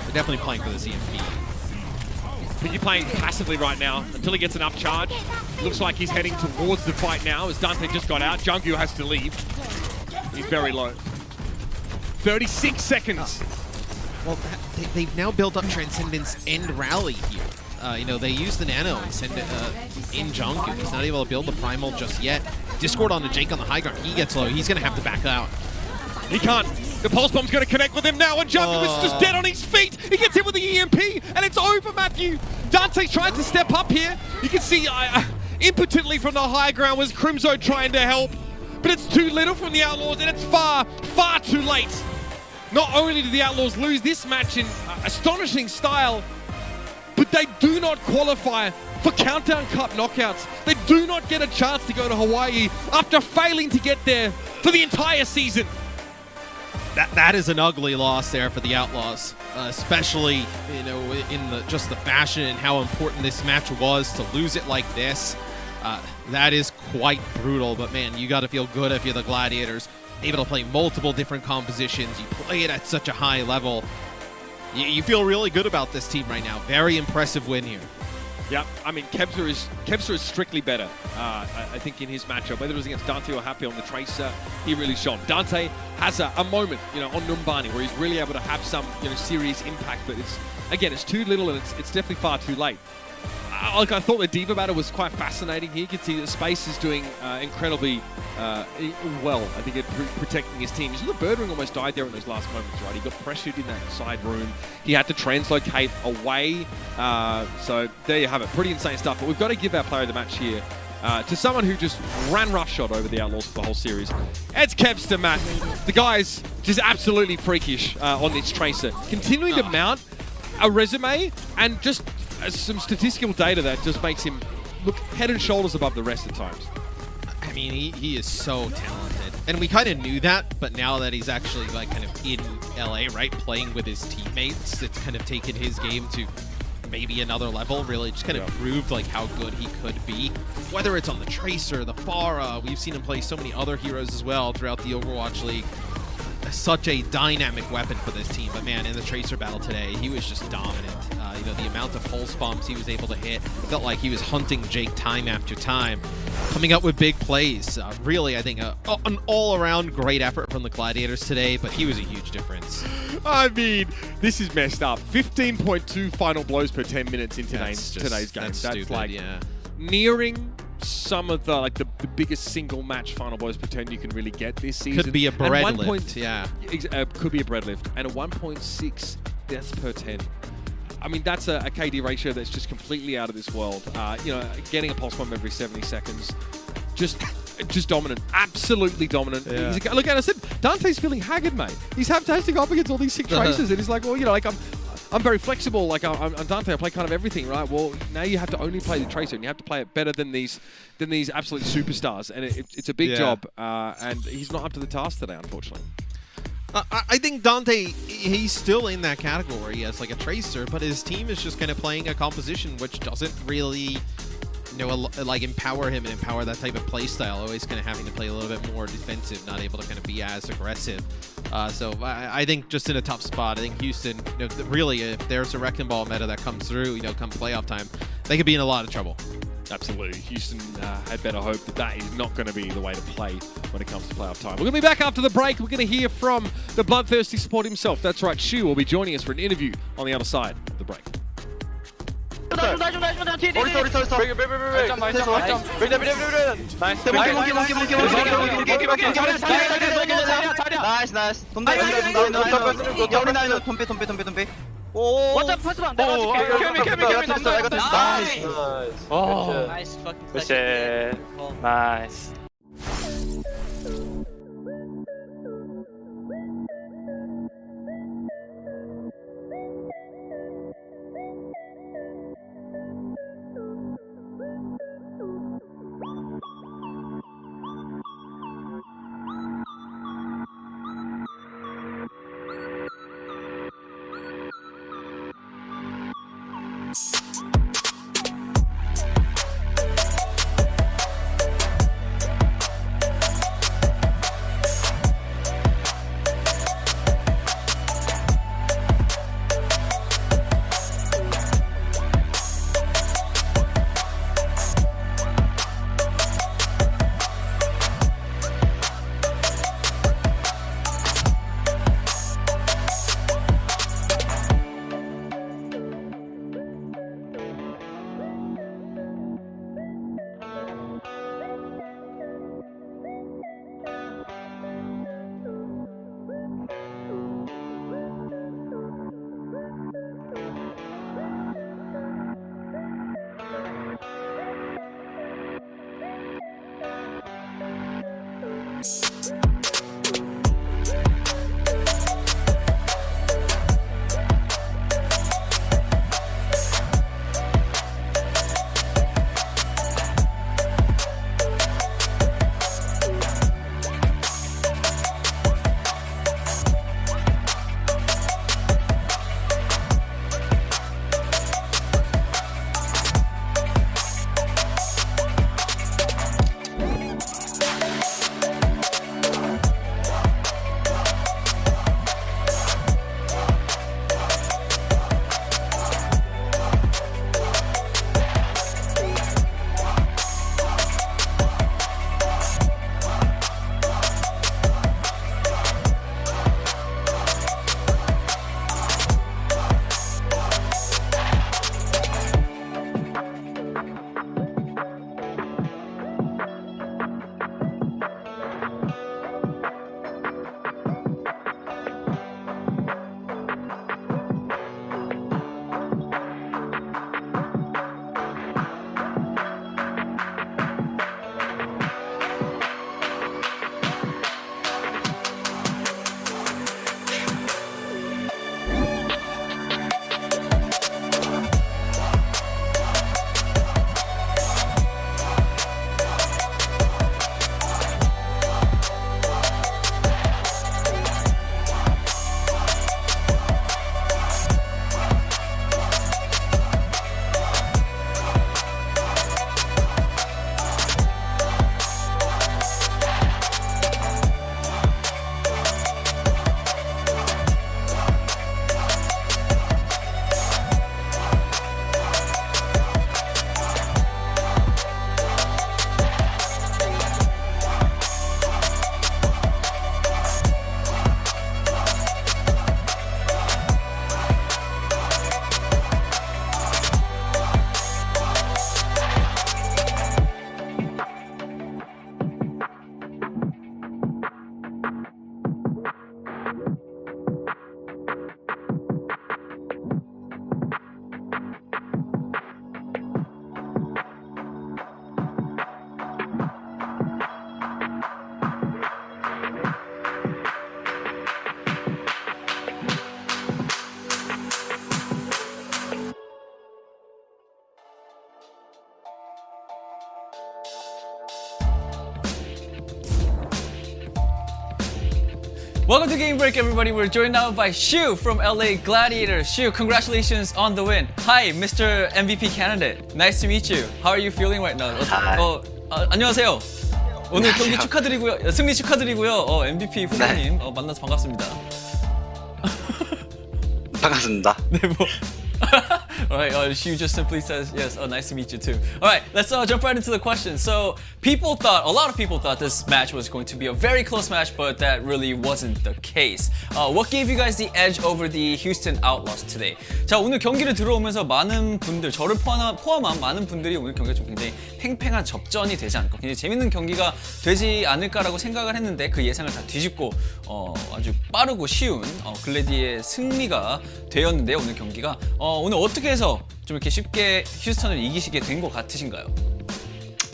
They're definitely playing for this EMP. Piggy playing passively right now until he gets an up charge. Looks like he's heading towards the fight now as Dante just got out. Jungu has to leave. He's very low. 36 seconds. Well, they've now built up Transcendence and Rally here. You know, they use the Nano and send it in Jungu. He's not able to build the Primal just yet. Discord onto Jake on the high ground. He gets low. He's going to have to back out. He can't. The Pulse Bomb's going to connect with him now, and Jungu is just dead on his feet. He gets hit with the EMP, and it's over, Matthew. Dante tried to step up here. You can see impotently from the high ground was Crimzo trying to help, but it's too little from the Outlaws, and it's far, far too late. Not only did the Outlaws lose this match in astonishing style, but they do not qualify for Countdown Cup knockouts. They do not get a chance to go to Hawaii after failing to get there for the entire season. That is an ugly loss there for the Outlaws, especially, you know, in just the fashion and how important this match was. To lose it like this, that is quite brutal. But man, you got to feel good if you're the Gladiators, able to play multiple different compositions. You play it at such a high level. You feel really good about this team right now. Very impressive win here. Yeah, I mean, Kebza is strictly better, I think, in his matchup. Whether it was against Dante or Happy on the Tracer, he really shone. Dante has a moment, you know, on Numbani where he's really able to have some, you know, serious impact, but it's too little and it's definitely far too late. I thought the Diva battle was quite fascinating here. You can see that Space is doing incredibly well, I think, at protecting his team. The Birdwing almost died there in those last moments, right? He got pressured in that side room. He had to translocate away. So there you have it. Pretty insane stuff. But we've got to give our player of the match here to someone who just ran roughshod over the Outlaws for the whole series. It's Kebster, Matt. The guy's just absolutely freakish on this Tracer. Continuing to mount a resume and just some statistical data that just makes him look head and shoulders above the rest at times. I mean, he is so talented. And we kind of knew that, but now that he's actually like kind of in LA, right, playing with his teammates, it's kind of taken his game to maybe another level, really just kind of proved like how good he could be. Whether it's on the Tracer, the Pharah, we've seen him play so many other heroes as well throughout the Overwatch League. Such a dynamic weapon for this team, but man, in the Tracer battle today, he was just dominant. You know, the amount of pulse bombs he was able to hit, felt like he was hunting Jake time after time, coming up with big plays. Really, I think an all-around great effort from the Gladiators today, but he was a huge difference. I mean, this is messed up. 15.2 final blows per 10 minutes in today's game. That's stupid, like yeah. Nearing some of the the biggest single match final blows per 10 you can really get this season. Could be a bread lift, yeah. Could be a bread lift. And a 1.6 deaths per 10. I mean, that's a KD ratio that's just completely out of this world. You know, getting a pulse bomb every 70 seconds, just dominant, absolutely dominant. Yeah. Look, and I said, Dante's feeling haggard, mate. He's tasting up against all these sick tracers, and he's like, well, you know, like I'm very flexible. Like I'm Dante, I play kind of everything, right? Well, now you have to only play the tracer, and you have to play it better than these absolute superstars, and it's a big job, and he's not up to the task today, unfortunately. I think Dante, he's still in that category as like a tracer, but his team is just kind of playing a composition which doesn't really, you know, like empower him and empower that type of play style. Always kind of having to play a little bit more defensive, not able to kind of be as aggressive. So I think just in a tough spot. I think Houston, you know, really, if there's a Wrecking Ball meta that comes through, you know, come playoff time, they could be in a lot of trouble. Absolutely. Houston had better hope that is not going to be the way to play when it comes to playoff time. We're going to be back after the break. We're going to hear from the bloodthirsty support himself. That's right, Shu will be joining us for an interview on the other side of the break. 나이스 덤비 원점 패스만 내가 줄게. 나이스 나이스 fucking 나이스. Welcome to Game Break, everybody. We're joined now by Shu from LA Gladiators. Shu, congratulations on the win. Hi, Mr. MVP candidate. Nice to meet you. How are you feeling right now? 안녕하세요. 오늘 경기 축하드리고요. 승리 축하드리고요. MVP 후보님 만나서 반갑습니다. 반갑습니다. 네, 뭐. Alright, Shu just simply says, yes, nice to meet you too. Alright, let's jump right into the question. So, a lot of people thought this match was going to be a very close match, but that really wasn't the case. What gave you guys the edge over the Houston Outlaws today? 자, 오늘 경기를 들어오면서 많은 분들, 저를 포함한 많은 분들이 오늘 경기가 좀 굉장히 팽팽한 접전이 되지 않을까, 굉장히 재밌는 경기가 되지 않을까라고 생각을 했는데 그 예상을 다 뒤집고 아주 빠르고 쉬운 글래디의 승리가 되었는데요, 오늘 경기가. 오늘 어떻게 해서 좀 이렇게 쉽게 휴스턴을 이기시게 된 것 같으신가요?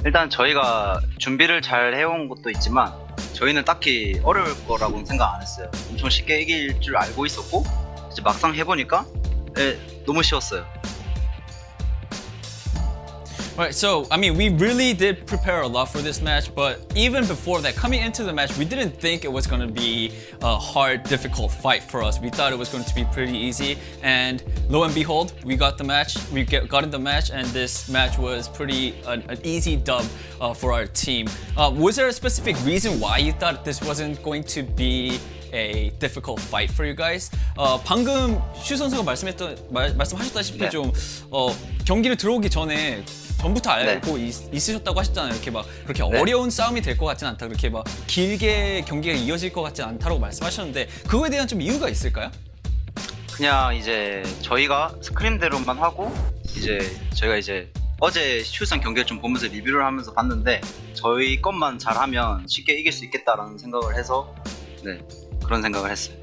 일단 저희가 준비를 잘 해온 것도 있지만 저희는 딱히 어려울 거라고는 생각 안 했어요. 엄청 쉽게 이길 줄 알고 있었고 이제 막상 해보니까 너무 쉬웠어요. Right, so, I mean, we really did prepare a lot for this match, but even before that, coming into the match, we didn't think it was going to be a hard, difficult fight for us. We thought it was going to be pretty easy, and lo and behold, we got the match, got in the match, and this match was an easy dub for our team. Was there a specific reason why you thought this wasn't going to be a difficult fight for you guys? 방금 슈 선수가 말씀하셨다시피 네. 좀 경기를 들어오기 전부터 알고 있으셨다고 하셨잖아요. 이렇게 막 그렇게 어려운 싸움이 될 것 같진 않다. 그렇게 막 길게 경기가 이어질 것 같진 않다고 말씀하셨는데 그거에 대한 좀 이유가 있을까요? 그냥 이제 저희가 스크림대로만 하고 저희가 어제 휴스턴 경기를 좀 보면서 리뷰를 하면서 봤는데 저희 것만 잘하면 쉽게 이길 수 있겠다라는 생각을 해서 그런 생각을 했어요.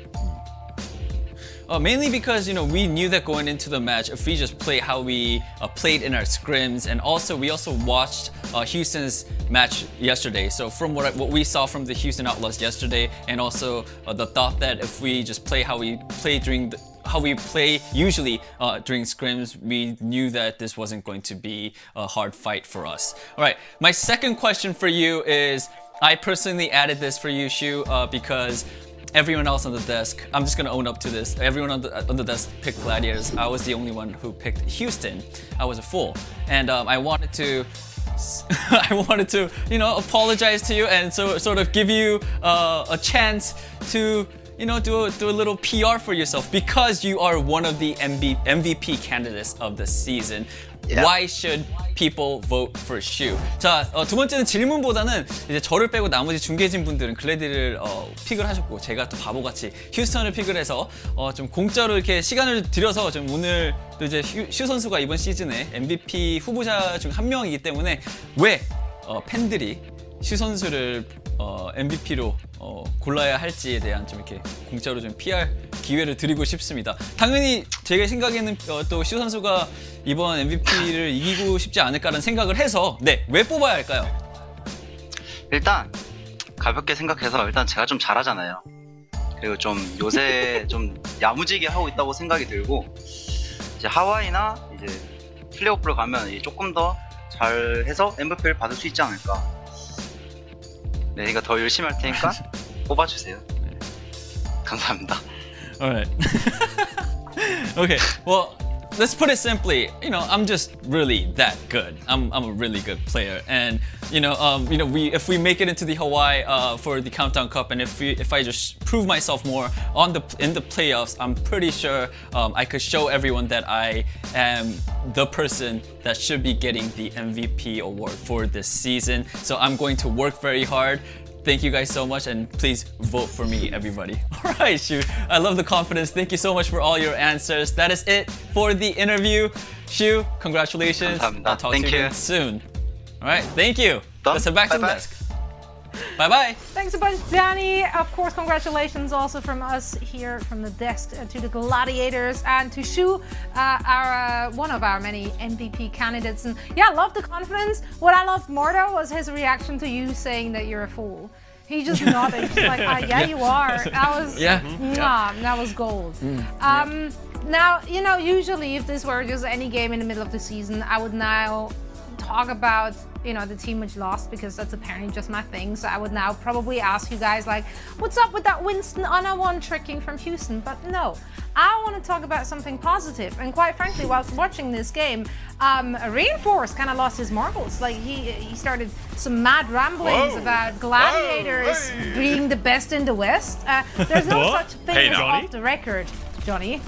Mainly because we knew that going into the match, if we just play how we played in our scrims, and also we also watched Houston's match yesterday. So from what we saw from the Houston Outlaws yesterday, and also the thought that if we just play how we play usually during scrims, we knew that this wasn't going to be a hard fight for us. All right, my second question for you is, I personally added this for you, Shu, because everyone else on the desk, I'm just gonna own up to this. Everyone on the desk picked Gladiators. I was the only one who picked Houston. I was a fool, and I wanted to, apologize to you and sort of give you a chance to, do a little PR for yourself because you are one of the MVP candidates of the season. Yeah. Why should people vote for Shu? 자, 두 번째는 질문보다는 이제 저를 빼고 나머지 중계진 분들은 글래디를 픽을 하셨고 제가 또 바보같이 휴스턴을 픽을 해서 좀 공짜로 이렇게 시간을 들여서 좀 오늘 또 이제 슈 선수가 이번 시즌에 MVP 후보자 중 한 명이기 때문에 왜 팬들이 슈 선수를 MVP로 골라야 할지에 대한 좀 이렇게 공짜로 좀 PR 기회를 드리고 싶습니다. 당연히 제 생각에는 또 슈 선수가 이번 MVP를 이기고 싶지 않을까라는 생각을 해서 왜 뽑아야 할까요? 일단 가볍게 생각해서 일단 제가 좀 잘하잖아요. 그리고 좀 요새 좀 야무지게 하고 있다고 생각이 들고 이제 하와이나 이제 플레이오프를 가면 조금 더 잘해서 MVP를 받을 수 있지 않을까. 그러니까 더 열심히 할 테니까 뽑아주세요. 감사합니다. Alright. Okay. Well, let's put it simply. I'm just really that good. I'm a really good player, and if we make it into the Hawaii for the Countdown Cup, and if I just prove myself more in the playoffs, I'm pretty sure I could show everyone that I am the person that should be getting the MVP award for this season. So I'm going to work very hard. Thank you guys so much, and please vote for me, everybody. All right, Shu, I love the confidence. Thank you so much for all your answers. That is it for the interview. Shu, congratulations. 감사합니다. I'll talk to you again soon. All right, thank you. Done. Let's head back to the desk. Bye-bye. Thanks a bunch, Danny. Of course, congratulations also from us here from the desk to the Gladiators and to Shu, one of our many MVP candidates. And yeah, I love the confidence. What I loved more though was his reaction to you saying that you're a fool. He just nodded, just like, yeah, you are. That was, that was gold. Now, usually if this were just any game in the middle of the season, I would now talk about you know, the team which lost, because that's apparently just my thing. So I would now probably ask you guys, like, what's up with that Winston one tricking from Houston? But no, I want to talk about something positive. And quite frankly, whilst watching this game, Reinforce kind of lost his marbles. Like, he started some mad ramblings about Gladiators being the best in the West. There's no such thing as off the record. Johnny?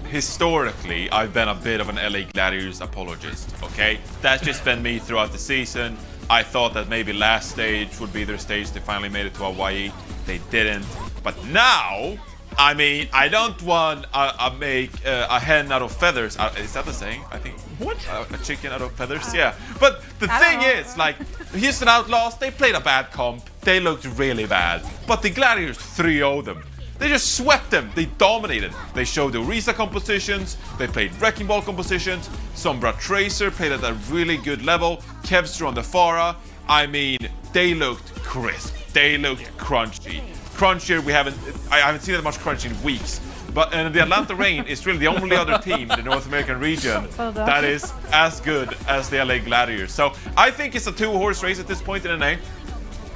Historically, I've been a bit of an LA Gladiators apologist, okay? That's just been me throughout the season. I thought that maybe last stage would be their stage. They finally made it to Hawaii. They didn't. But now, I mean, I don't want to make a hen out of feathers. Is that the saying? I think. What? A chicken out of feathers? Yeah. But the thing is, like, Houston Outlaws, they played a bad comp. They looked really bad. But the Gladiators 3-0'd them. They just swept them. They dominated. They showed the Orisa compositions. They played Wrecking Ball compositions. Sombra Tracer played at a really good level. Kevster on the Pharah. I mean, they looked crisp. They looked crunchy. Crunchier, I haven't seen that much crunch in weeks. But the Atlanta Reign is really the only other team in the North American region that is as good as the LA Gladiators. So I think it's a two-horse race at this point in NA.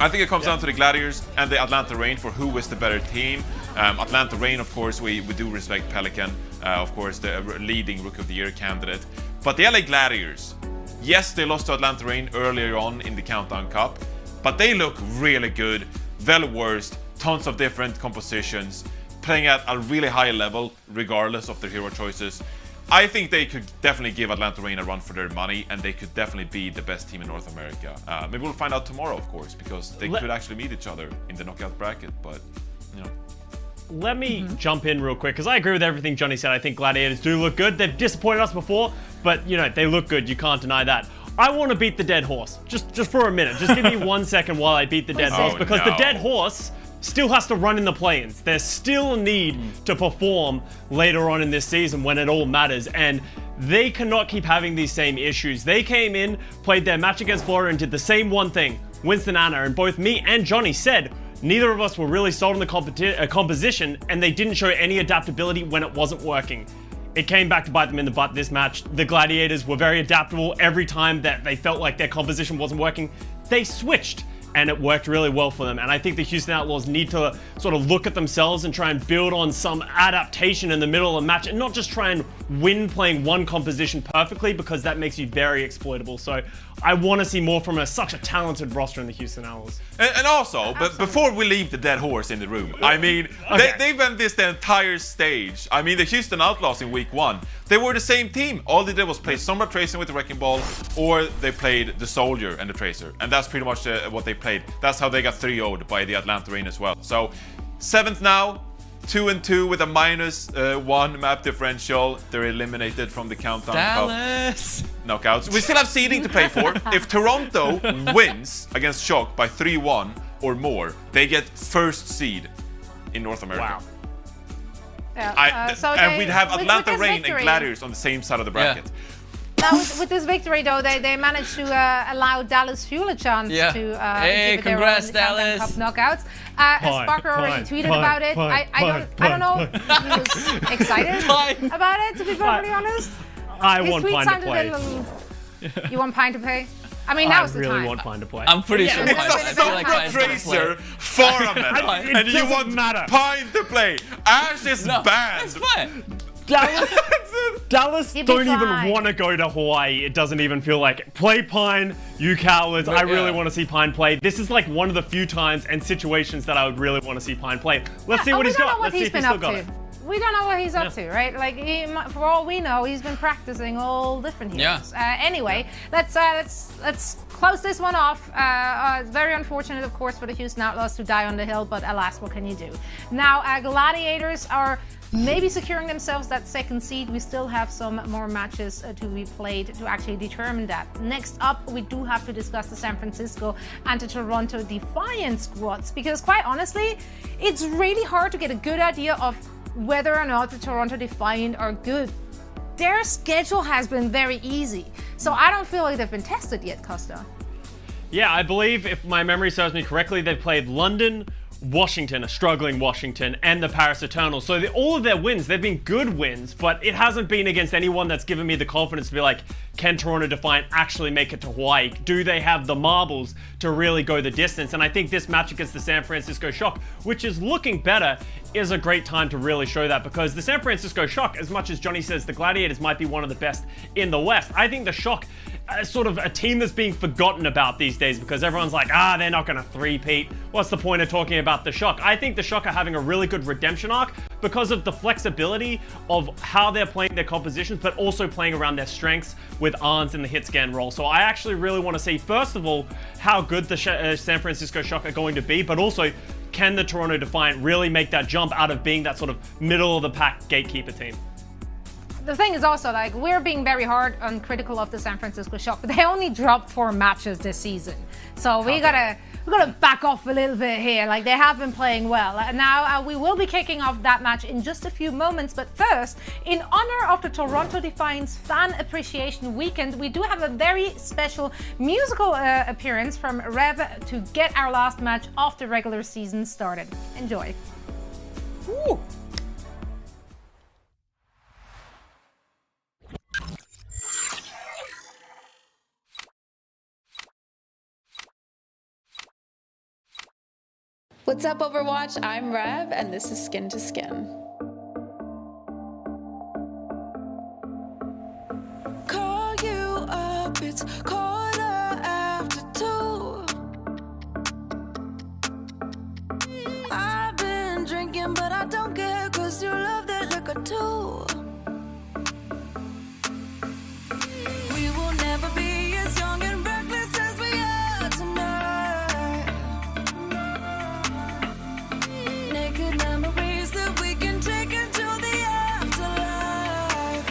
I think it comes down to the Gladiators and the Atlanta Reign for who is the better team. Atlanta Reign, of course, we do respect Pelican, of course, the leading Rookie of the Year candidate. But the LA Gladiators, yes, they lost to Atlanta Reign earlier on in the Countdown Cup, but they look really good, well-versed, tons of different compositions, playing at a really high level, regardless of their hero choices. I think they could definitely give Atlanta Reign a run for their money, and they could definitely be the best team in North America. Maybe we'll find out tomorrow, of course, because they could actually meet each other in the knockout bracket, but, you know. Let me jump in real quick, because I agree with everything Johnny said. I think Gladiators do look good. They've disappointed us before, but, you know, they look good. You can't deny that. I want to beat the dead horse, just for a minute. Just give me 1 second while I beat the dead horse, because the dead horse still has to run in the play-ins. There's still a need to perform later on in this season when it all matters, and they cannot keep having these same issues. They came in, played their match against Florida, and did the same one thing, Winston Anna, and both me and Johnny said neither of us were really sold on the composition, and they didn't show any adaptability when it wasn't working. It came back to bite them in the butt this match. The Gladiators were very adaptable. Every time that they felt like their composition wasn't working, they switched, and it worked really well for them. And I think the Houston Outlaws need to sort of look at themselves and try and build on some adaptation in the middle of the match, and not just try and win playing one composition perfectly, because that makes you very exploitable. So I want to see more from such a talented roster in the Houston Outlaws. And also, but before we leave the dead horse in the room, I mean, they've been this the entire stage. I mean, the Houston Outlaws in week 1, they were the same team. All they did was play Sombra Tracing with the Wrecking Ball, or they played the Soldier and the Tracer. And that's pretty much what they played. That's how they got 3-0'd by the Atlanta Reign as well. So, 7th now, 2-2 with a -1 map differential. They're eliminated from the Countdown Cup knockouts. We still have seeding to play for. If Toronto wins against Shock by 3-1 or more, they get first seed in North America. Wow. Yeah, and we'd have Atlanta Reign and Gladiators on the same side of the bracket. Now, with this victory, though, they managed to allow Dallas Fuel a chance to hey, congrats, Dallas! Cup knockouts. Sparker already tweeted about it. I don't know if he was excited about it, to be perfectly honest. I want Pine to play. You want Pine to play? I mean, now's the time. I really want Pine to play. I'm pretty sure Pine to play. It's a Sombra Tracer for a minute, and you want Pine to play. Ash is banned. That's fine. Dallas don't even want to go to Hawaii. It doesn't even feel like it. Play Pine, you cowards. I really want to see Pine play. This is like one of the few times and situations that I would really want to see Pine play. Let's see what he's got. Let's see if he's still got it. We don't know what he's up to, right? Like, for all we know, he's been practicing all different heroes. Anyway, let's close this one off. It's very unfortunate, of course, for the Houston Outlaws to die on the hill, but alas, what can you do? Now, Gladiators are maybe securing themselves that second seed. We still have some more matches to be played to actually determine that. Next up, we do have to discuss the San Francisco and the Toronto Defiant squads, because quite honestly, it's really hard to get a good idea of whether or not the Toronto Defiant are good. Their schedule has been very easy, so I don't feel like they've been tested yet, Costa. Yeah, I believe, if my memory serves me correctly, they've played London, Washington, a struggling Washington, and the Paris Eternals. So all of their wins, they've been good wins, but it hasn't been against anyone that's given me the confidence to be like, can Toronto Defiant actually make it to Hawaii? Do they have the marbles to really go the distance? And I think this match against the San Francisco Shock, which is looking better, is a great time to really show that, because the San Francisco Shock, as much as Johnny says the Gladiators might be one of the best in the West, I think the Shock is sort of a team that's being forgotten about these days, because everyone's like, they're not going to three-peat. What's the point of talking about the Shock? I think the Shock are having a really good redemption arc because of the flexibility of how they're playing their compositions, but also playing around their strengths with Arns in the hit scan role. So I actually really want to see, first of all, how good the San Francisco Shock are going to be, but also, can the Toronto Defiant really make that jump out of being that sort of middle-of-the-pack gatekeeper team? The thing is also, like, we're being very hard and critical of the San Francisco Shock, but they only dropped 4 matches this season. So we gotta back off a little bit here. Like, they have been playing well. And now we will be kicking off that match in just a few moments. But first, in honor of the Toronto Defiant's Fan Appreciation Weekend, we do have a very special musical appearance from Rev to get our last match of the regular season started. Enjoy. Woo. What's up, Overwatch? I'm Rev, and this is Skin to Skin. Call you up, it's 2:15. I've been drinking, but I don't care, 'cause you love that liquor too. We will never be as young and reckless as we are tonight. Naked memories that we can take into the afterlife.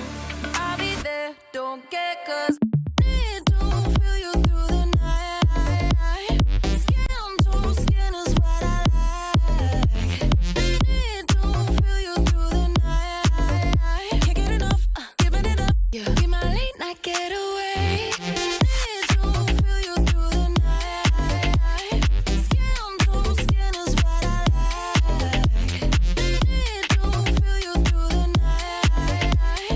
I'll be there, don't get, 'cause I need to feel you through the night. Skin to skin is what I like. Need to feel you through the night. Can't get enough, giving it up. Yeah, be my late night getaway. Need to feel you through the night. Skin to skin is what I like. Need to feel you through the night.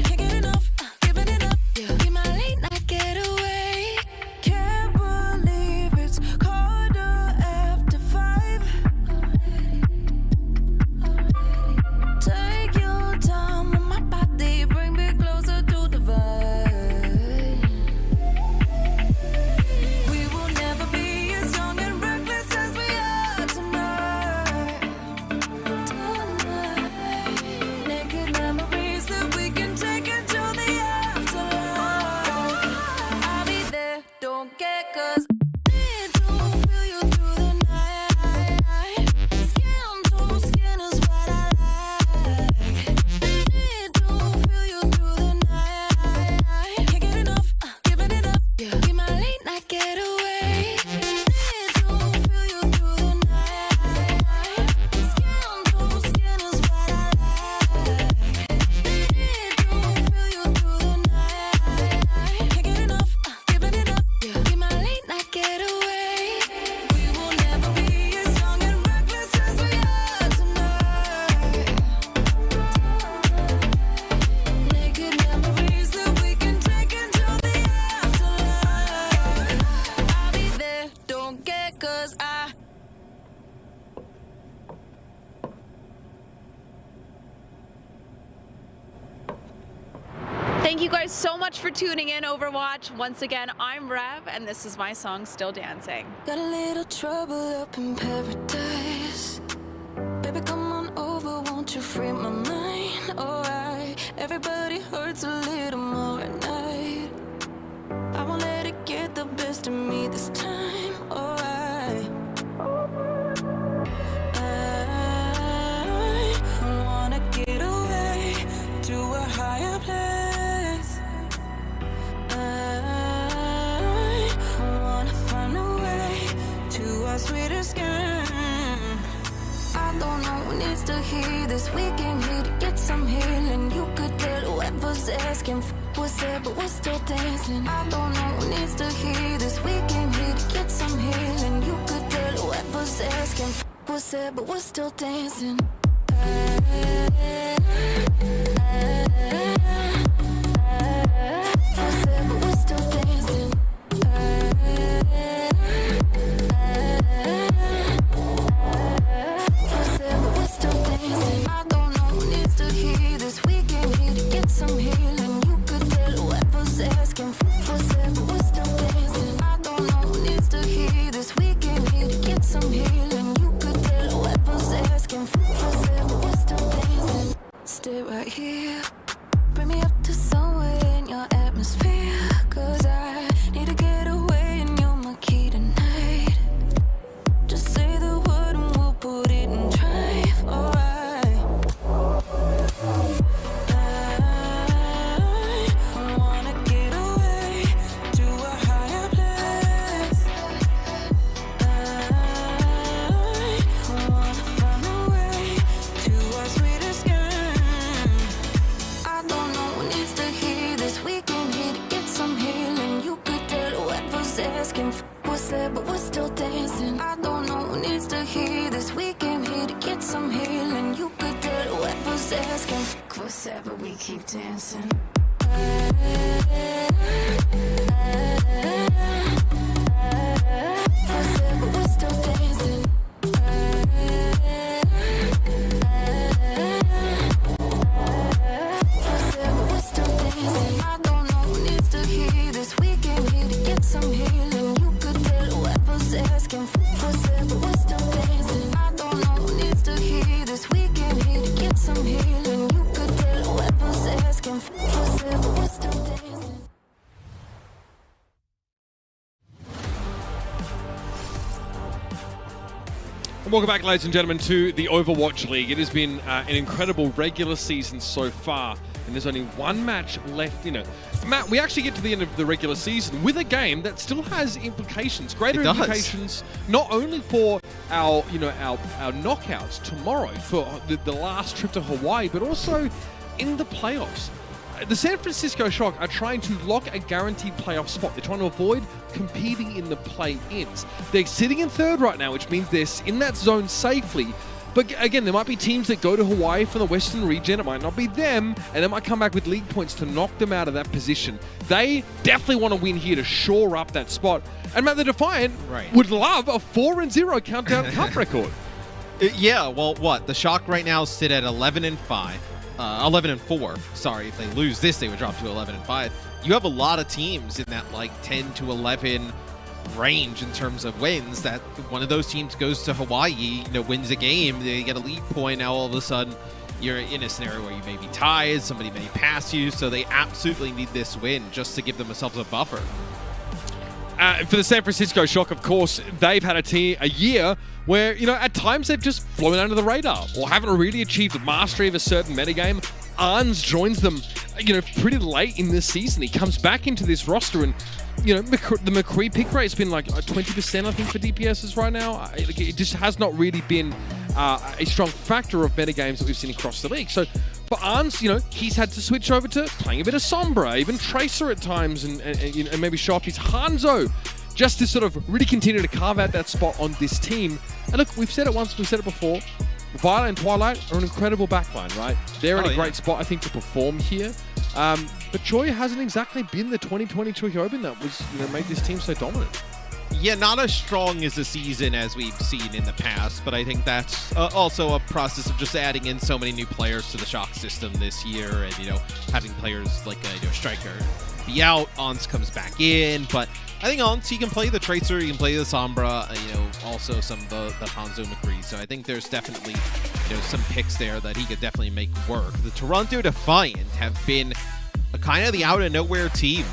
Can't get enough, giving it up. Yeah, be my late night getaway. Can't believe it's 5:15. Take your time with my body, bring me closer to the vibe. We will never be as young and reckless as we are tonight. Naked memories that we can take into the afterlife. I'll be there, don't get, 'cause I need to feel you through the night. Skin to skin is what I like. Need to feel you through the night. Can't get enough, giving it up. Yeah, be my late night getaway. Need to feel you through the night. Skin to skin is what I like. Need to feel you through the night. Can't get enough, giving it up. Yeah, be my late night getaway. We will never be as young and reckless as we are tonight. Naked memories that we can take into the afterlife. I'll be there, don't get, 'cause I Thank you guys so much for tuning in, Overwatch. Once again, I'm Rev, and this is my song, Still Dancing. got a little trouble up in paradise. Baby, come on over, won't you free my mind? Alright, everybody hurts a little more at night. I won't let it get the best of me this time. Alright. I wanna get away to a higher place. I wanna find a way to a sweeter skin. I don't know who needs to hear this. We came here to get some healing. You could tell whoever's asking was there, but we're still dancing. I don't know who needs to hear this. We came here to get some healing. You could tell whoever's asking was said, but we're still dancing. Some healing, you could tell whoever's asking for but we're still dancing. I don't know who needs to hear this. We came here to get some healing. You could tell whoever's asking for but we're still dancing. Stay right here, bring me up to somewhere in your atmosphere. Cause I need to get away and you're my key tonight. Just say the word and we'll put it in drive, alright. But we're still dancing. I don't know who needs to hear this. We came here to get some healing. You could tell whoever's asking. What's that, but we keep dancing. But we're still dancing. But we're still dancing. I don't know who needs to hear this. We came here to get some healing. Asking for but we're still dancing. I don't know who needs to hear this. We came here to get some healing. You could tell whoever's asking for but we're still dancing. Welcome back, ladies and gentlemen, to the Overwatch League. It has been an incredible regular season so far, and there's only one match left in it. Matt, we actually get to the end of the regular season with a game that still has implications, greater implications, not only for our knockouts tomorrow for the last trip to Hawaii, but also in the playoffs. The San Francisco Shock are trying to lock a guaranteed playoff spot. They're trying to avoid competing in the play-ins. They're sitting in third right now, which means they're in that zone safely. But again, there might be teams that go to Hawaii from the Western region. It might not be them, and they might come back with league points to knock them out of that position. They definitely want to win here to shore up that spot. And Matt, the Defiant would love a 4-0 Countdown Cup record. Yeah, well, what? The Shock right now sit at 11-5. 11-4. Sorry, if they lose this, they would drop to 11-5. You have a lot of teams in that like 10 to 11 range in terms of wins. That one of those teams goes to Hawaii, wins a game, they get a league point. Now all of a sudden, you're in a scenario where you may be tied, somebody may pass you, so they absolutely need this win just to give themselves a buffer. For the San Francisco Shock, of course, they've had a year where, at times they've just flown under the radar or haven't really achieved mastery of a certain metagame. Arns joins them, pretty late in this season. He comes back into this roster and, the McCree pick rate's been like 20%, I think, for DPSs right now. It just has not really been a strong factor of metagames that we've seen across the league. So for Arns, he's had to switch over to playing a bit of Sombra, even Tracer at times, and maybe show off his Hangzhou, just to sort of really continue to carve out that spot on this team. And look, we've said it once, we've said it before. Violet and Twilight are an incredible backline, right? They're in a great spot, I think, to perform here. But Choi hasn't exactly been the 2020 Choi Hyobin that was, made this team so dominant. Yeah, not as strong as a season as we've seen in the past, but I think that's also a process of just adding in so many new players to the Shock system this year, and having players like Striker be out. Ons comes back in, but I think Ons, he can play the Tracer, he can play the Sombra, also some of the Hangzhou McCree. So I think there's definitely some picks there that he could definitely make work. The Toronto Defiant have been kind of the out of nowhere team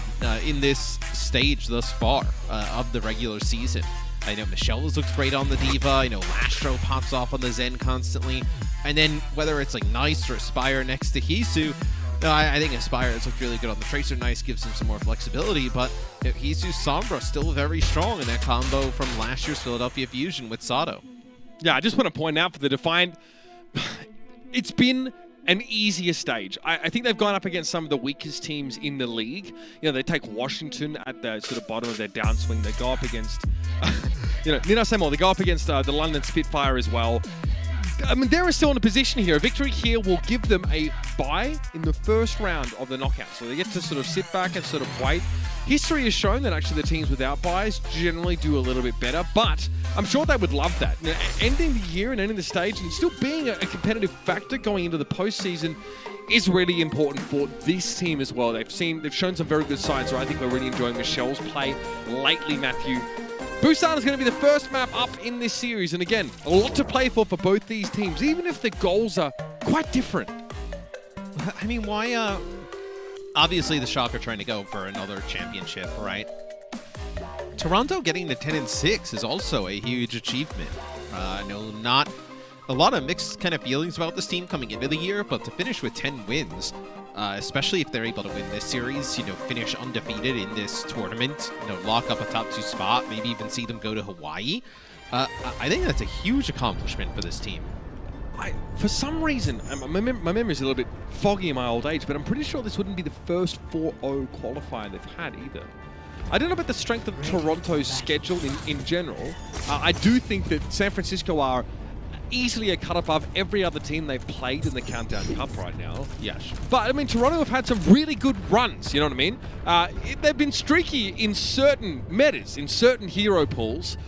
in this stage thus far of the regular season. I know Michelle has looked great on the Diva. Lastro pops off on the Zen constantly. And then whether it's like Nice or Aspire next to Hisu, I think Aspire has looked really good on the Tracer. Nice gives him some more flexibility, but Hisu's Sombra still very strong in that combo from last year's Philadelphia Fusion with Sato. Yeah, I just want to point out for the Defiant, it's been an easier stage. I think they've gone up against some of the weakest teams in the league. They take Washington at the sort of bottom of their downswing. They go up against Need I say more? They go up against the London Spitfire as well. I mean, they're still in a position here. A victory here will give them a bye in the first round of the knockout. So they get to sort of sit back and sort of wait. History has shown that actually the teams without buys generally do a little bit better, but I'm sure they would love that. Ending the year and ending the stage and still being a competitive factor going into the postseason is really important for this team as well. They've shown some very good signs, so I think we're really enjoying Michelle's play lately, Matthew. Busan is going to be the first map up in this series, and again, a lot to play for both these teams, even if the goals are quite different. I mean, why, obviously the Shock are trying to go for another championship, right? Toronto getting to 10-6 is also a huge achievement. No, not a lot of mixed kind of feelings about this team coming into the year, but to finish with 10 wins, especially if they're able to win this series, finish undefeated in this tournament, lock up a top 2 spot, maybe even see them go to Hawaii. I think that's a huge accomplishment for this team. For some reason, my memory is a little bit foggy in my old age, but I'm pretty sure this wouldn't be the first 4-0 qualifier they've had either. I don't know about the strength of Toronto's schedule in general. I do think that San Francisco are easily a cut above every other team they've played in the Countdown Cup right now. Yes. But, I mean, Toronto have had some really good runs, you know what I mean? They've been streaky in certain metas, in certain hero pools,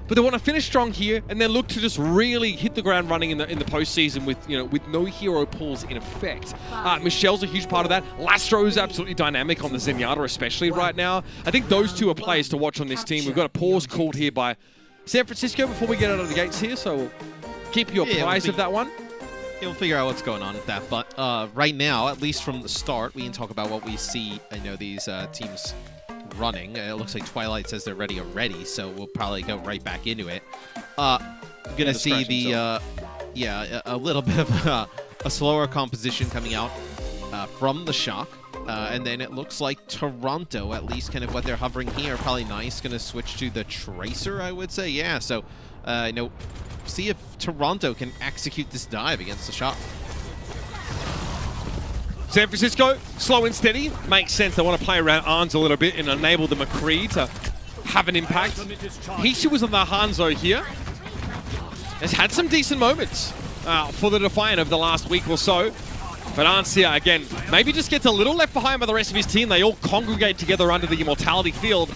but they want to finish strong here and then look to just really hit the ground running in the postseason with no hero pools in effect. Michelle's a huge part of that. Lastro is absolutely dynamic on the Zenyatta especially right now. I think those two are players to watch on this team. We've got a pause called here by San Francisco before we get out of the gates here, so we'll keep you apprised of that one. We'll figure out what's going on with that. But right now, at least from the start, we can talk about what we see. I know these teams running. It looks like Twilight says they're ready already, so we'll probably go right back into it. Gonna see the a little bit of a slower composition coming out from the Shock. And then it looks like Toronto, at least kind of what they're hovering here, probably nice. Going to switch to the Tracer, I would say. Yeah, so, see if Toronto can execute this dive against the Shock. San Francisco, slow and steady. Makes sense. They want to play around Arns a little bit and enable the McCree to have an impact. Hishu was on the Hangzhou here. Has had some decent moments for the Defiant over the last week or so. But Arns again, maybe just gets a little left behind by the rest of his team. They all congregate together under the Immortality field.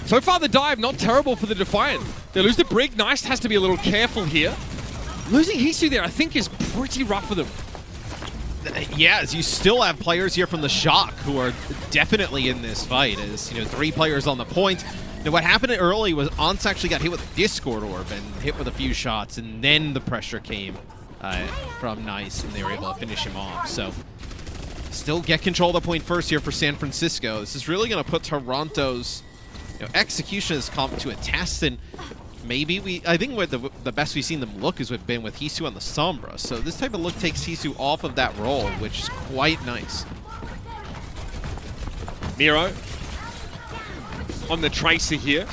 So far, the dive, not terrible for the Defiant. They lose the Brig. Nice has to be a little careful here. Losing Hisu there, I think, is pretty rough for them. Yeah, as you still have players here from the Shock who are definitely in this fight. As 3 players on the point. Now, what happened early was Ants actually got hit with a Discord Orb and hit with a few shots, and then the pressure came from Nice, and they were able to finish him off. So, still get control of the point first here for San Francisco. This is really going to put Toronto's execution has come to a test, and maybe I think what the best we've seen them look has been with Hisu on the Sombra. So this type of look takes Hisu off of that role, which is quite nice. Miro on the Tracer here.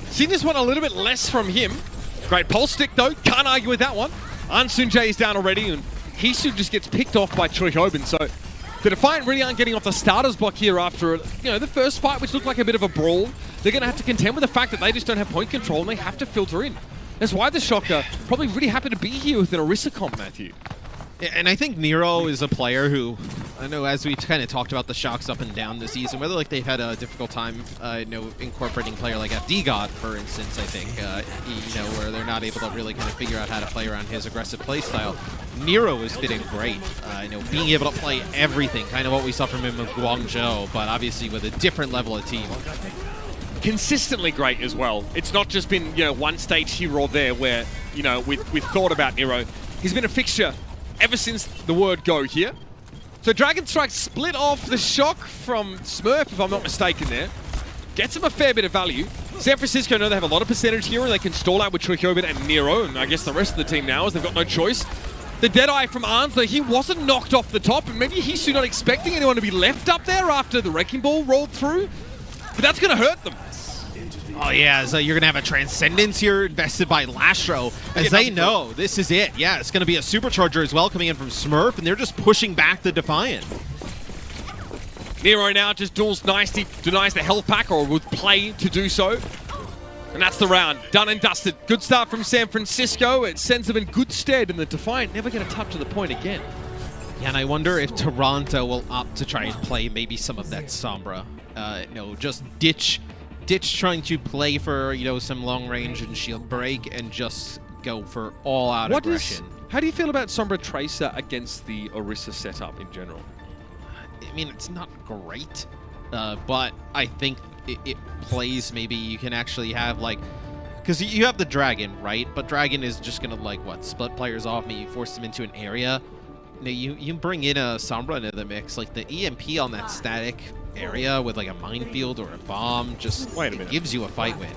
Seen this one a little bit less from him. Great pulse stick though, can't argue with that one. Ansunjae is down already, and Hisu just gets picked off by Choi Hobin. So the Defiant really aren't getting off the starter's block here after the first fight, which looked like a bit of a brawl. They're going to have to contend with the fact that they just don't have point control and they have to filter in. That's why the Shock are probably really happy to be here with an Orisa comp, Matthew. And I think Nero is a player who, I know as we've kind of talked about the Shocks up and down this season, whether like they've had a difficult time, incorporating a player like FD God, for instance, I think, where they're not able to really kind of figure out how to play around his aggressive playstyle. Nero is fitting great, being able to play everything, kind of what we saw from him with Guangzhou, but obviously with a different level of team. Consistently great as well. It's not just been, one stage here or there where, we've thought about Nero. He's been a fixture ever since the word go here. So Dragon Strike split off the Shock from Smurf, if I'm not mistaken there. Gets him a fair bit of value. San Francisco know they have a lot of percentage here and they can stall out with Trichobit and Nero, and I guess the rest of the team now is they've got no choice. The Deadeye from Arns, though, he wasn't knocked off the top, and maybe he's not expecting anyone to be left up there after the Wrecking Ball rolled through. But that's going to hurt them. Oh yeah, so you're going to have a Transcendence here invested by Lastro, as they know this is it. Yeah, it's going to be a Supercharger as well coming in from Smurf, and they're just pushing back the Defiant. Nero now just duels nicely, denies the health pack, or would play to do so. And that's the round. Done and dusted. Good start from San Francisco. It sends them in good stead, and the Defiant never get a touch of the point again. Yeah, and I wonder if Toronto will opt to try and play maybe some of that Sombra. Just ditch trying to play for, some long range and shield break and just go for all-out aggression. How do you feel about Sombra Tracer against the Orisa setup in general? I mean, it's not great, but I think it plays. Maybe you can actually have, because you have the Dragon, right? But Dragon is just going to, split players off, maybe force them into an area. You bring in a Sombra into the mix, like the EMP on that static area with, a minefield or a bomb, just gives you a fight win.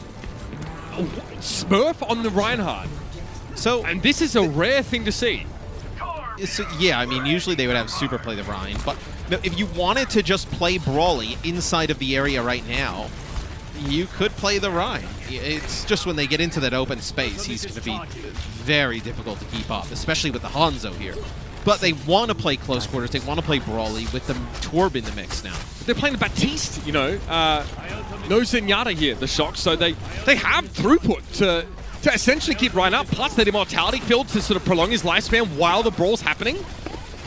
Oh, Smurf on the Reinhardt. And this is a rare thing to see. Yeah, I mean, usually they would have super play the Rhine, but if you wanted to just play Brawly inside of the area right now, you could play the Rhine. It's just when they get into that open space, he's going to be very difficult to keep up, especially with the Hangzhou here. But they want to play close quarters. They want to play Brawly with the Torb in the mix now. They're playing the Baptiste, no Zenyatta here, the Shock, so they have throughput to essentially keep Ryan up, plus that Immortality field to sort of prolong his lifespan while the brawl's happening.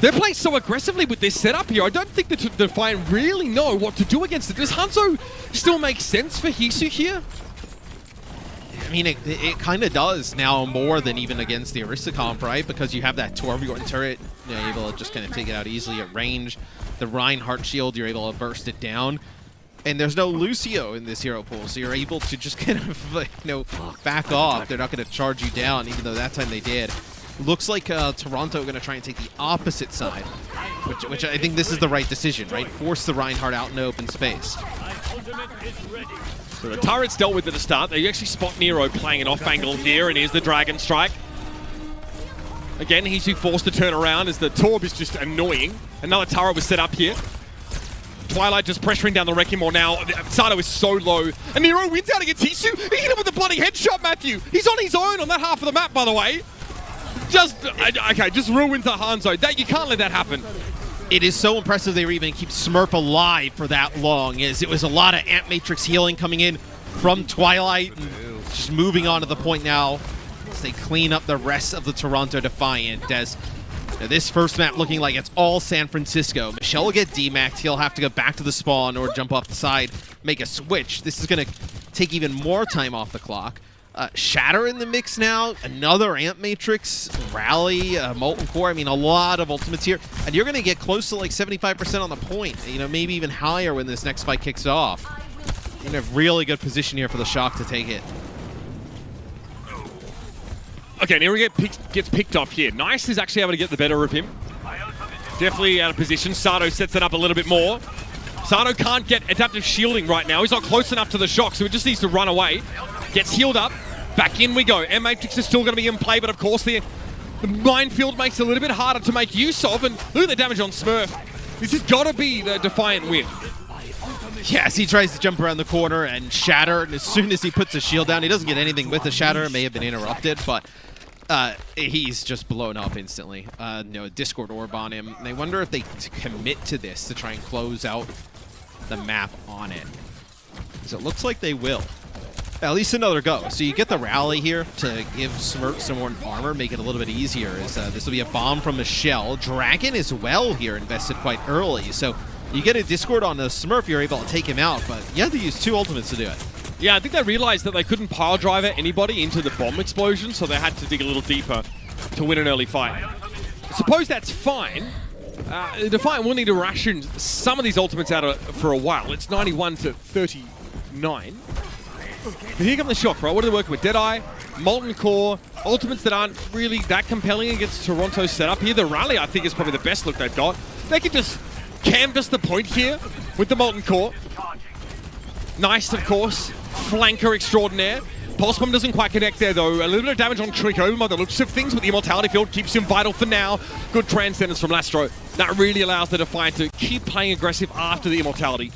They're playing so aggressively with this setup here. I don't think the Defiant really know what to do against it. Does Hangzhou still make sense for Hisu here? I mean, it kind of does now more than even against the Orisa comp, right? Because you have that Torbjorn turret, you're able to just kind of take it out easily at range. The Reinhardt shield, you're able to burst it down. And there's no Lucio in this hero pool, so you're able to just kind of, back off. They're not going to charge you down, even though that time they did. Looks like Toronto are going to try and take the opposite side, which I think this is the right decision, right? Force the Reinhardt out in open space. So the turret's dealt with at the start. They actually spot Nero playing an off angle here, and here's the Dragon Strike. Again, he's who forced to turn around as the Torb is just annoying. Another turret was set up here. Twilight just pressuring down the Wrecking Ball now. Sato is so low. And Nero wins out against Hisu. He hit him with a bloody headshot, Matthew. He's on his own on that half of the map, by the way. Just ruins the Hangzhou. You can't let that happen. It is so impressive they were even keep Smurf alive for that long, as it was a lot of Ant Matrix healing coming in from Twilight. And just moving on to the point now as they clean up the rest of the Toronto Defiant, as this first map looking like it's all San Francisco. Michelle will get DMAC'd. He'll have to go back to the spawn or jump off the side, make a switch. This is going to take even more time off the clock. Shatter in the mix now. Another Ant Matrix, Rally, Molten Core. I mean, a lot of ultimates here. And you're going to get close to 75% on the point. Maybe even higher when this next fight kicks off. In a really good position here for the Shock to take it. Okay, Nero gets picked off here. Nice is actually able to get the better of him. Definitely out of position. Sato sets it up a little bit more. Sato can't get adaptive shielding right now. He's not close enough to the Shock, so he just needs to run away. Gets healed up. Back in we go. M-Matrix is still going to be in play, but of course the minefield makes it a little bit harder to make use of. And look at the damage on Smurf. This has got to be the Defiant win. Yes, he tries to jump around the corner and Shatter, and as soon as he puts a shield down, he doesn't get anything with the Shatter. It may have been interrupted, but he's just blown up instantly. Discord Orb on him. And I wonder if they commit to this to try and close out the map on it. Because it looks like they will. At least another go. So you get the rally here to give Smurf some more armor, make it a little bit easier. As this will be a bomb from Michelle. Dragon as well here invested quite early. So you get a Discord on the Smurf, you're able to take him out, but you have to use 2 ultimates to do it. Yeah, I think they realized that they couldn't pile driver anybody into the bomb explosion, so they had to dig a little deeper to win an early fight. I suppose that's fine. The Defiant will need to ration some of these ultimates out for a while. It's 91 to 39. But here come the Shock, right? What are they working with? Deadeye, Molten Core, ultimates that aren't really that compelling against Toronto's setup here. The Rally, I think, is probably the best look they've got. They can just canvas the point here with the Molten Core. Nice, of course. Flanker extraordinaire. Pulse Bomb doesn't quite connect there, though. A little bit of damage on Trico by the looks of things, but the Immortality field keeps him vital for now. Good transcendence from Lastro. That really allows the Defiant to keep playing aggressive after the Immortality.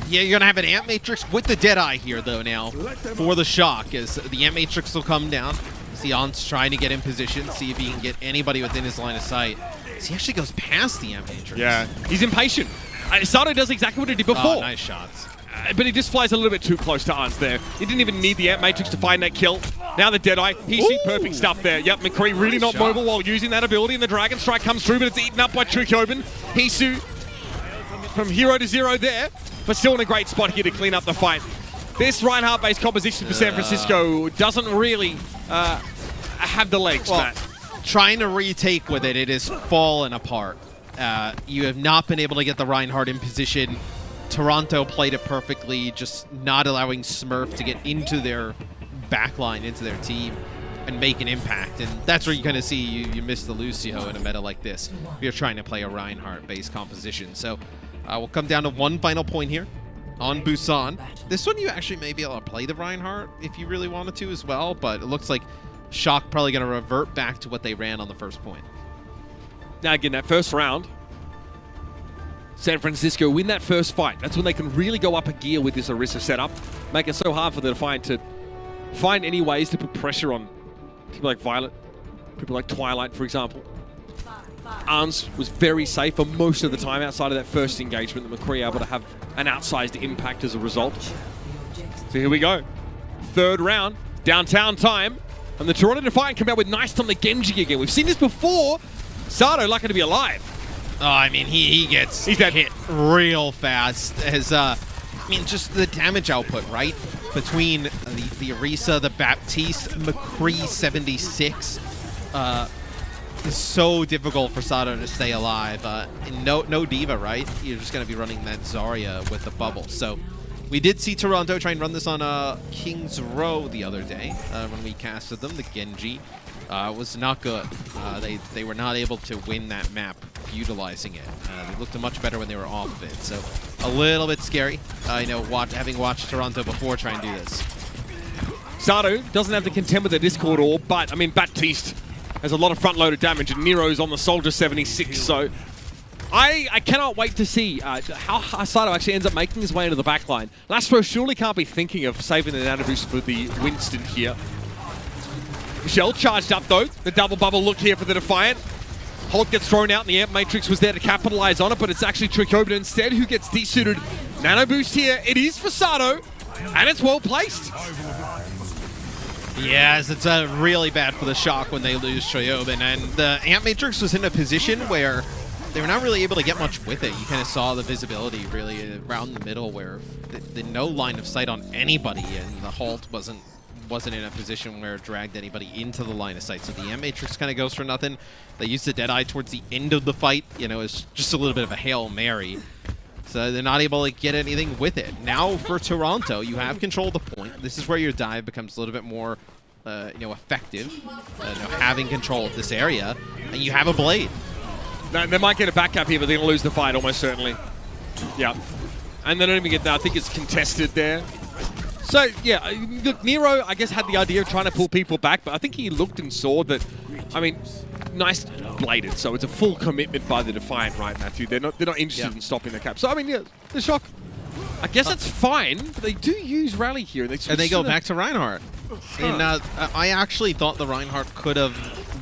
Yeah, you're going to have an Ant Matrix with the Deadeye here, though, now, for the Shock, as the Ant Matrix will come down. Sion's trying to get in position, see if he can get anybody within his line of sight. So he actually goes past the Ant Matrix. Yeah, he's impatient. Sato does exactly what he did before. Oh, nice shots. But he just flies a little bit too close to Arns there. He didn't even need the Ant Matrix to find that kill. Now the Deadeye. He's seen perfect stuff there. Yep, McCree really not mobile while using that ability, and the Dragon Strike comes through, but it's eaten up by Trikoben. Hisu from hero to zero there, but still in a great spot here to clean up the fight. This Reinhardt-based composition for San Francisco doesn't really have the legs, Matt. Trying to retake with it, it is fallen apart. You have not been able to get the Reinhardt in position. Toronto played it perfectly, just not allowing Smurf to get into their backline, into their team, and make an impact. And that's where you kind of see you miss the Lucio in a meta like this. You're trying to play a Reinhardt-based composition. So we'll come down to one final point here on Busan. This one you actually may be able to play the Reinhardt if you really wanted to as well, but it looks like Shock probably going to revert back to what they ran on the first point. Now again, that first round, San Francisco win that first fight. That's when they can really go up a gear with this Orisa setup. Make it so hard for the Defiant to find any ways to put pressure on people like Violet, people like Twilight, for example. Arns was very safe for most of the time outside of that first engagement that McCree able to have an outsized impact as a result. So here we go. Third round, downtown time. And the Toronto Defiant come out with nice on the Genji again. We've seen this before. Sato lucky to be alive. Oh, I mean, he's hit real fast. As just the damage output, right? Between the Orisa, the Baptiste, McCree 76. It's so difficult for Sato to stay alive. And no Diva, right? You're just going to be running that Zarya with the bubble. So we did see Toronto try and run this on King's Row the other day when we casted them. The Genji was not good. They were not able to win that map utilizing it. They looked much better when they were off of it. So a little bit scary. Having watched Toronto before try and do this. Sato doesn't have to contend with the Discord orb, but I mean Baptiste has a lot of front-loaded damage, and Nero's on the Soldier 76. So I cannot wait to see how Sato actually ends up making his way into the backline. Lastro surely can't be thinking of saving the nano boost for the Winston here. Michelle charged up though. The double bubble look here for the Defiant. Holt gets thrown out and the Amp Matrix was there to capitalize on it, but it's actually Trikoben instead who gets desuited. Nano boost here. It is for Sato, and it's well placed. Yes, it's really bad for the Shock when they lose Trikoben, and the Amp Matrix was in a position where they were not really able to get much with it. You kind of saw the visibility really around the middle where no line of sight on anybody, and the Holt wasn't in a position where it dragged anybody into the line of sight. So the Amp Matrix kind of goes for nothing. They used the Deadeye towards the end of the fight. It's just a little bit of a Hail Mary. So they're not able to get anything with it. Now for Toronto, you have control of the point. This is where your dive becomes a little bit more effective. Having control of this area, and you have a Blade. Now, they might get a back up here, but they're going to lose the fight almost certainly. Yeah. And they don't even get that. I think it's contested there. So, yeah, look, Nero, I guess, had the idea of trying to pull people back, but I think he looked and saw that, I mean, nice bladed, so it's a full commitment by the Defiant, right, Matthew? They're not interested in stopping the cap. So, I mean, yeah, the Shock, I guess that's fine, but they do use Rally here. And they go back to Reinhardt. And I actually thought the Reinhardt could have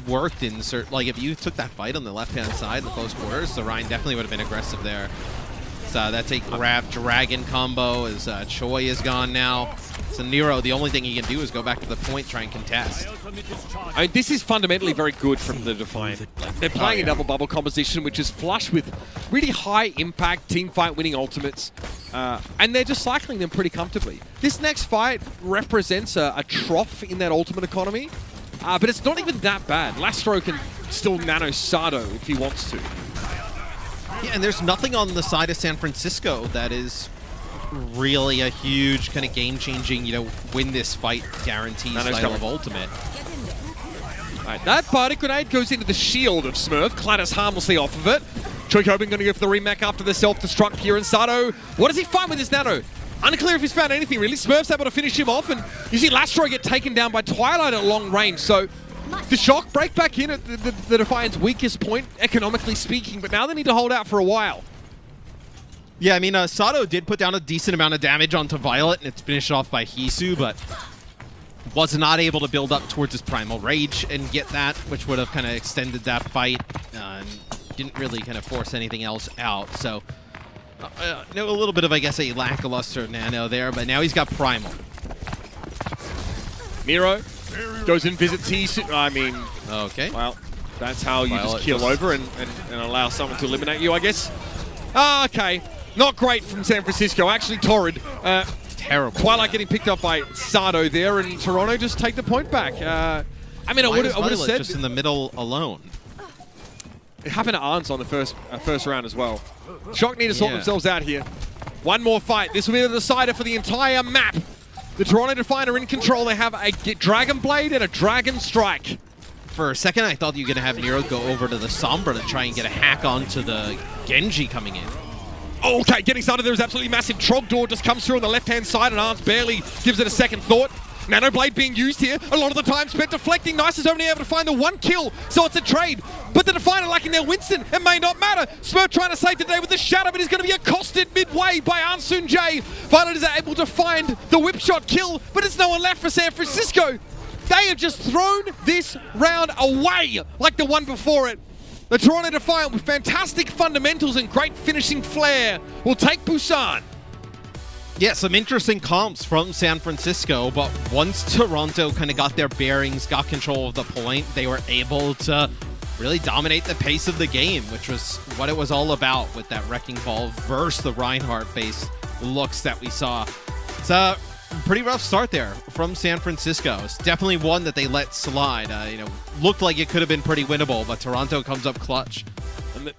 worked in like if you took that fight on the left-hand side in the close quarters, the Rein definitely would have been aggressive there. So that's a grab dragon combo as Choi is gone now. So Nero, the only thing he can do is go back to the point, try and contest. I mean, this is fundamentally very good from the Defiant. They're playing a double bubble composition, which is flush with really high impact team fight winning ultimates. And they're just cycling them pretty comfortably. This next fight represents a trough in that ultimate economy, but it's not even that bad. Lastro can still nano Sato if he wants to. Yeah, and there's nothing on the side of San Francisco that is really a huge kind of game-changing, win this fight guarantees style of ultimate. All right, that party grenade goes into the shield of Smurf, clatters harmlessly off of it. Trikoben going to go for the remake after the self-destruct here, and Sato, what does he find with his nano? Unclear if he's found anything, really. Smurf's able to finish him off, and you see Lastro get taken down by Twilight at long range, so the Shock break back in at the Defiant's weakest point, economically speaking, but now they need to hold out for a while. Yeah, I mean, Sato did put down a decent amount of damage onto Violet, and it's finished off by Hisu, but was not able to build up towards his Primal Rage and get that, which would have kind of extended that fight, and didn't really kind of force anything else out. So A little bit of, I guess, a lackluster Nano there, but now he's got Primal. Miro goes and visits T. I mean, okay. Well, that's how you just keel over and allow someone to eliminate you, I guess. Okay. Not great from San Francisco. Actually, torrid. Terrible. Twilight getting picked up by Sardo there, and Toronto just take the point back. I mean, I would have said just in the middle alone. It happened to Arns on the first round as well. Shock need to sort themselves out here. One more fight. This will be the decider for the entire map. The Toronto Defiant are in control. They have a Dragon Blade and a Dragon Strike. For a second, I thought you were going to have Nero go over to the Sombra to try and get a hack onto the Genji coming in. Okay, getting started. There's absolutely massive. Trogdor just comes through on the left-hand side, and Arns barely gives it a second thought. Nano Blade being used here. A lot of the time spent deflecting. Nice is only able to find the one kill, so it's a trade. But the Defiant are lacking their Winston. It may not matter. Smurf trying to save the day with the Shadow, but he's going to be accosted midway by Ansun J. Violet is able to find the whip shot kill, but there's no one left for San Francisco. They have just thrown this round away like the one before it. The Toronto Defiant, with fantastic fundamentals and great finishing flair, will take Busan. Yeah, some interesting comps from San Francisco, but once Toronto kind of got their bearings, got control of the point, they were able to really dominate the pace of the game, which was what it was all about with that Wrecking Ball versus the Reinhardt-based looks that we saw. It's a pretty rough start there from San Francisco. It's definitely one that they let slide. Looked like it could have been pretty winnable, but Toronto comes up clutch. And the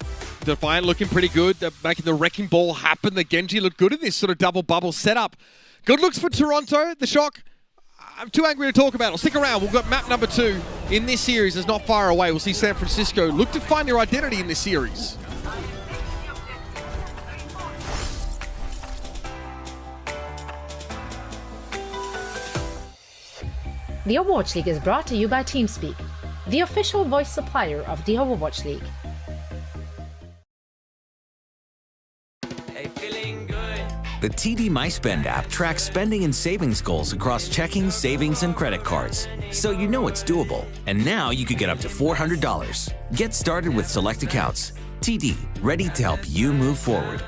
Defiant looking pretty good. They're making the Wrecking Ball happen. The Genji look good in this sort of double bubble setup. Good looks for Toronto. The Shock, I'm too angry to talk about it. Stick around. We've got map number 2 in this series. It's not far away. We'll see San Francisco look to find their identity in this series. The Overwatch League is brought to you by TeamSpeak, the official voice supplier of the Overwatch League. The TD MySpend app tracks spending and savings goals across checking, savings, and credit cards, so you know it's doable. And now you could get up to $400. Get started with select accounts. TD, ready to help you move forward.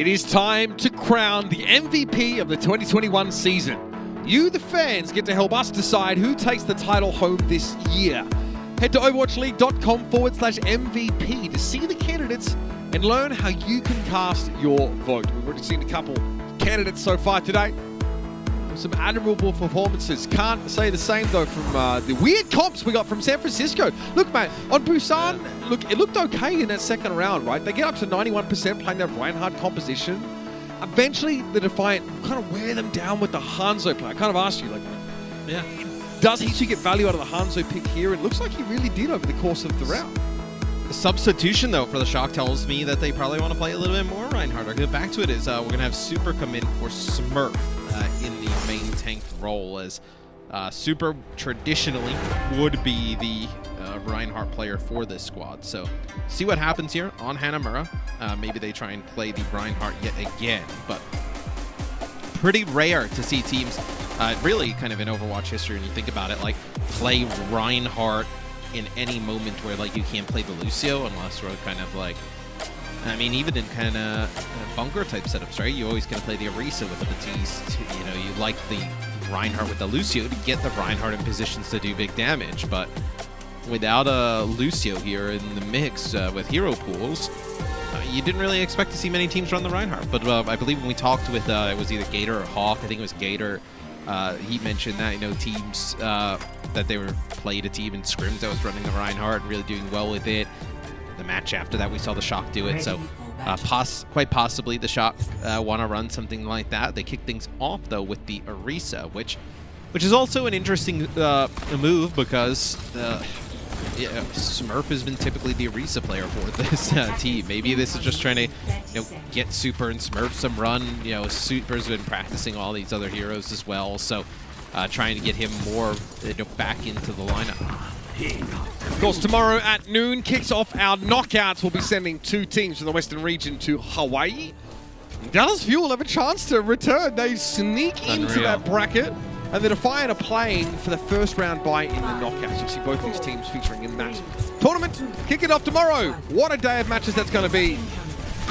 It is time to crown the MVP of the 2021 season. You, the fans, get to help us decide who takes the title home this year. Head to overwatchleague.com/MVP to see the candidates and learn how you can cast your vote. We've already seen a couple candidates so far today. Some admirable performances. Can't say the same, though, from the weird comps we got from San Francisco. Look, mate, on Busan, look, it looked okay in that second round, right? They get up to 91% playing their Reinhardt composition. Eventually, the Defiant kind of wear them down with the Hangzhou play. I kind of asked you, like, does he get value out of the Hangzhou pick here? It looks like he really did over the course of the round. The substitution, though, for the Shock tells me that they probably want to play a little bit more Reinhardt. I'll get back to it. Is we're going to have Super come in for Smurf in the main tank role, as Super traditionally would be the Reinhardt player for this squad. So see what happens here on Hanamura. Maybe they try and play the Reinhardt yet again, but pretty rare to see teams really kind of in Overwatch history, when you think about it, like play Reinhardt in any moment where like you can't play the Lucio, unless we're kind of like, I mean, even in kind of bunker type setups, right? You always gonna play the Orisa with the Batiste. You know, you like the Reinhardt with the Lucio to get the Reinhardt in positions to do big damage, but without a Lucio here in the mix with hero pools, you didn't really expect to see many teams run the Reinhardt. But I believe when we talked with, it was either Gator or Hawk, I think it was Gator, he mentioned that, you know, teams that they were played a team in scrims that was running the Reinhardt and really doing well with it. The match after that, we saw the Shock do it. So quite possibly the Shock want to run something like that. They kick things off, though, with the Orisa, which is also an interesting move, because Smurf has been typically the Orisa player for this team. Maybe this is just trying to, get Super and Smurf some run. Super's been practicing all these other heroes as well, so trying to get him more back into the lineup. Of course, tomorrow at noon kicks off our knockouts. We'll be sending 2 teams from the Western region to Hawaii. Dallas Fuel have a chance to return. They sneak into that bracket, and the Defiant are playing for the first round bye in the knockouts. You'll see both these teams featuring in that tournament. Kicking off tomorrow. What a day of matches that's going to be.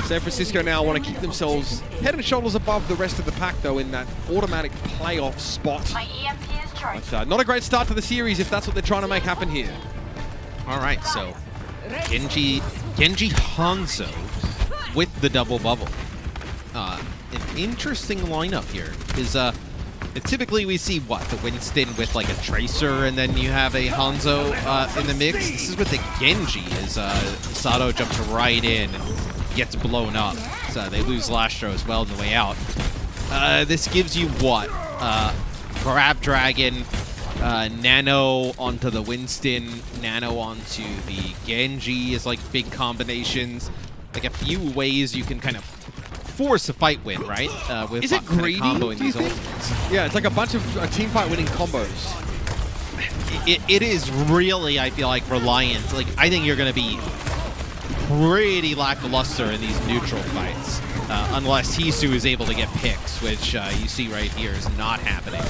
San Francisco now want to keep themselves head and shoulders above the rest of the pack, though, in that automatic playoff spot. My EMP is charged. But, not a great start to the series if that's what they're trying to make happen here. All right, so Genji Hangzhou with the double bubble. An interesting lineup here is typically we see the Winston with like a Tracer, and then you have a Hangzhou in the mix. This is with the Genji, as Sato jumps right in, gets blown up. So they lose Lastro as well on the way out. This gives you Grab Dragon, Nano onto the Winston, Nano onto the Genji is like big combinations. Like a few ways you can kind of force a fight win, right? With is it greedy, comboing these ultimates? Yeah, it's like a bunch of team fight winning combos. It is really, I feel like, reliant. Like, I think you're going to be pretty lackluster in these neutral fights, unless Hisu is able to get picks, which you see right here is not happening.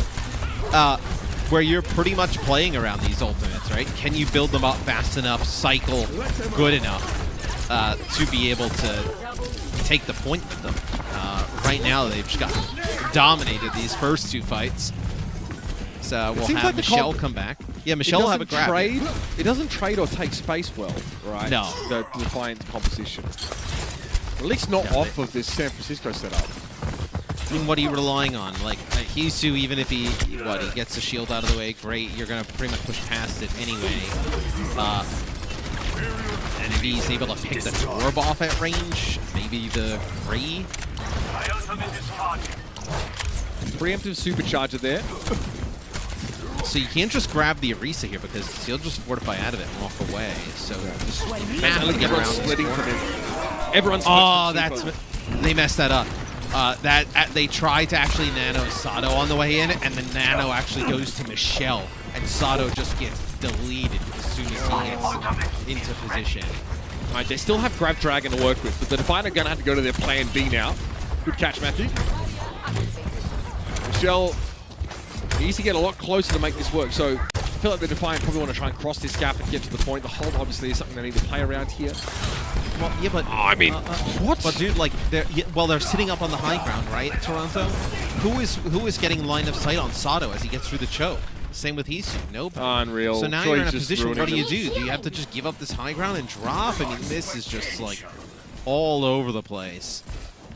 Where you're pretty much playing around these ultimates, right? Can you build them up fast enough, cycle good enough to be able to take the point with them? Right now, they've just got dominated these first 2 fights. So we'll have Michelle come back. Yeah, Michelle will have a grab. It doesn't trade or take space well, right? No. The Defiant composition. At least not off of this San Francisco setup. I mean, what are you relying on? Like, Hisu, even if he gets the shield out of the way, great. You're going to pretty much push past it anyway. And if he's able to pick the Torb off at range, maybe the Free. Preemptive supercharger there. So you can't just grab the Orisa here, because he'll just fortify out of it and walk away. So just have to get around splitting from him. Everyone's they messed that up. They try to actually nano Sato on the way in, and the nano actually goes to Michelle, and Sato just gets deleted as soon as he gets into position. All right, they still have Grab Dragon to work with, but the Defiant are going to have to go to their plan B now. Good catch, Matthew. Michelle needs to get a lot closer to make this work, so I feel like the Defiant probably want to try and cross this gap and get to the point. The hold obviously is something they need to play around here. Well, yeah, but I mean, what? But dude, like, they're sitting up on the high ground, right? Toronto. Who is getting line of sight on Sato as he gets through the choke? Same with Hisu. Nope. Unreal. So now you're in a position. What do? Do you have to just give up this high ground and drop? I mean, this is just like all over the place.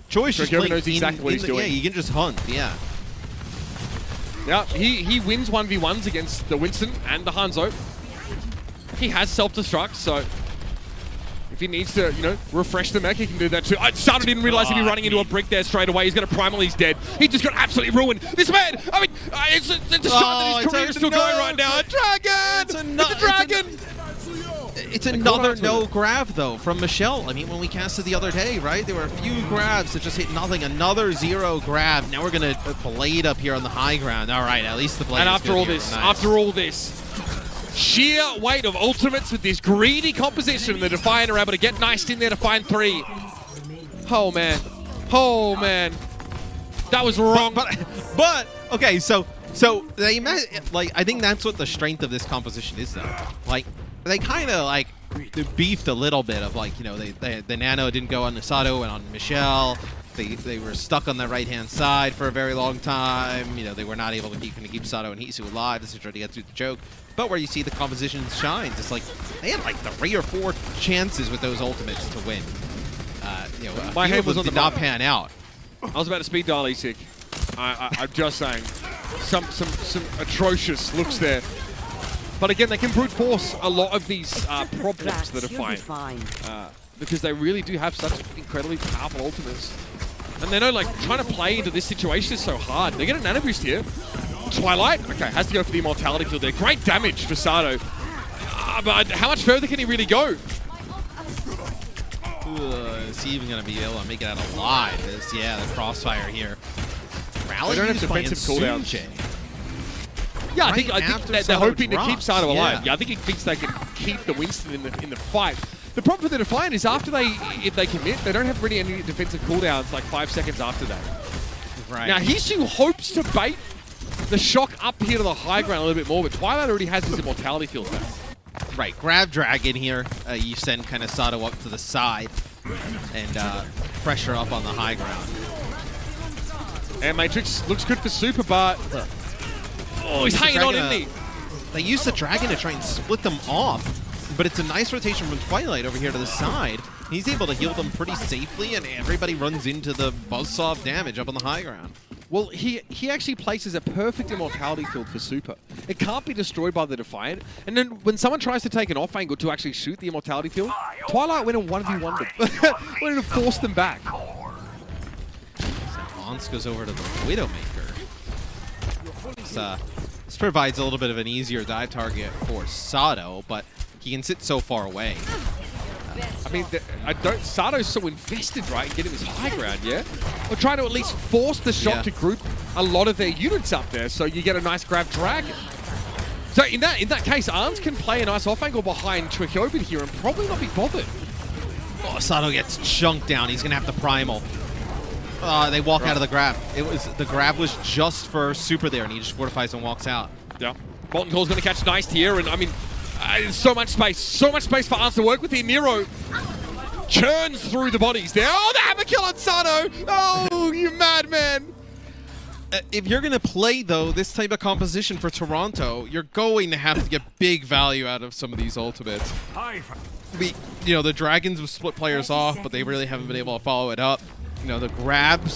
Choice just playing knows exactly what he's doing. Yeah, you can just hunt. Yeah. Yeah, he wins 1v1s against the Winston and the Hangzhou. He has self-destruct, so if he needs to, refresh the mech, he can do that too. Sato didn't realize he'd be running into a brick there straight away. He's going to primal, he's dead. He just got absolutely ruined. This man, I mean, it's a shot that his career is still going right now. A dragon! It's a dragon! It's another no grab, though, from Michelle. I mean, when we casted the other day, right, there were a few grabs that just hit nothing. Another 0 grab. Now we're going to blade up here on the high ground. All right, at least the blade. And after all this, sheer weight of ultimates with this greedy composition, the Defiant are able to get niced in there to find 3. Oh, man. Oh, man. That was wrong. But okay, so they like, I think that's what the strength of this composition is, though. Like, they kind of like beefed a little bit of like, the nano didn't go on Sato and on Michelle. They were stuck on the right-hand side for a very long time. They were not able to keep Sato and Hisu alive as they tried to get through the choke. But where you see the composition shines, it's like they had like 3 or 4 chances with those ultimates to win. My head was on did not pan out. I was about to speed dial E-Sick. I'm just saying, some atrocious looks there. But again, they can brute force a lot of these problems that are fine. Because they really do have such incredibly powerful ultimates. And they know, like, trying to play into this situation is so hard. They get a nano boost here. Twilight, okay, has to go for the immortality field there. Great damage for Sato. But how much further can he really go? Is he even going to be able to make it out alive? The crossfire here. Rally they don't have defensive cooldowns. Yeah, I think they're hoping to keep Sato alive. Yeah, I think he thinks they can keep the Winston in the fight. The problem for the Defiant is if they commit, they don't have really any defensive cooldowns like 5 seconds after that. Right. Now, Hisu hopes to bait the shock up here to the high ground a little bit more, but Twilight already has his immortality field back. Right, grab Dragon here. You send kind of Sato up to the side and pressure up on the high ground. And Matrix looks good for Super, but he's hanging on, isn't he? They use the Dragon to try and split them off. But it's a nice rotation from Twilight over here to the side. He's able to heal them pretty safely, and everybody runs into the buzzsaw of damage up on the high ground. Well, he actually places a perfect immortality field for Super. It can't be destroyed by the Defiant. And then when someone tries to take an off angle to actually shoot the immortality field, Twilight went and 1v1'd them. Wanted to force them back. Ons goes over to the Widowmaker. This provides a little bit of an easier dive target for Sato, but he can sit so far away. I mean, Sato's so invested, right, in getting this high ground, yeah? We're trying to at least force the shot to group a lot of their units up there, so you get a nice grab Dragon. So in that case, Arns can play a nice off angle behind Trichobi here and probably not be bothered. Oh, Sato gets chunked down. He's gonna have to primal. They walk out of the grab. The grab was just for Super there, and he just fortifies and walks out. Yeah. Bolton Call's gonna catch nice here, and I mean, so much space for Arns to work with here. Nero churns through the bodies there. Oh, the hammer kill on Sato! Oh, you madman! If you're going to play, though, this type of composition for Toronto, you're going to have to get big value out of some of these ultimates. The Dragons have split players off, but they really haven't been able to follow it up. The grabs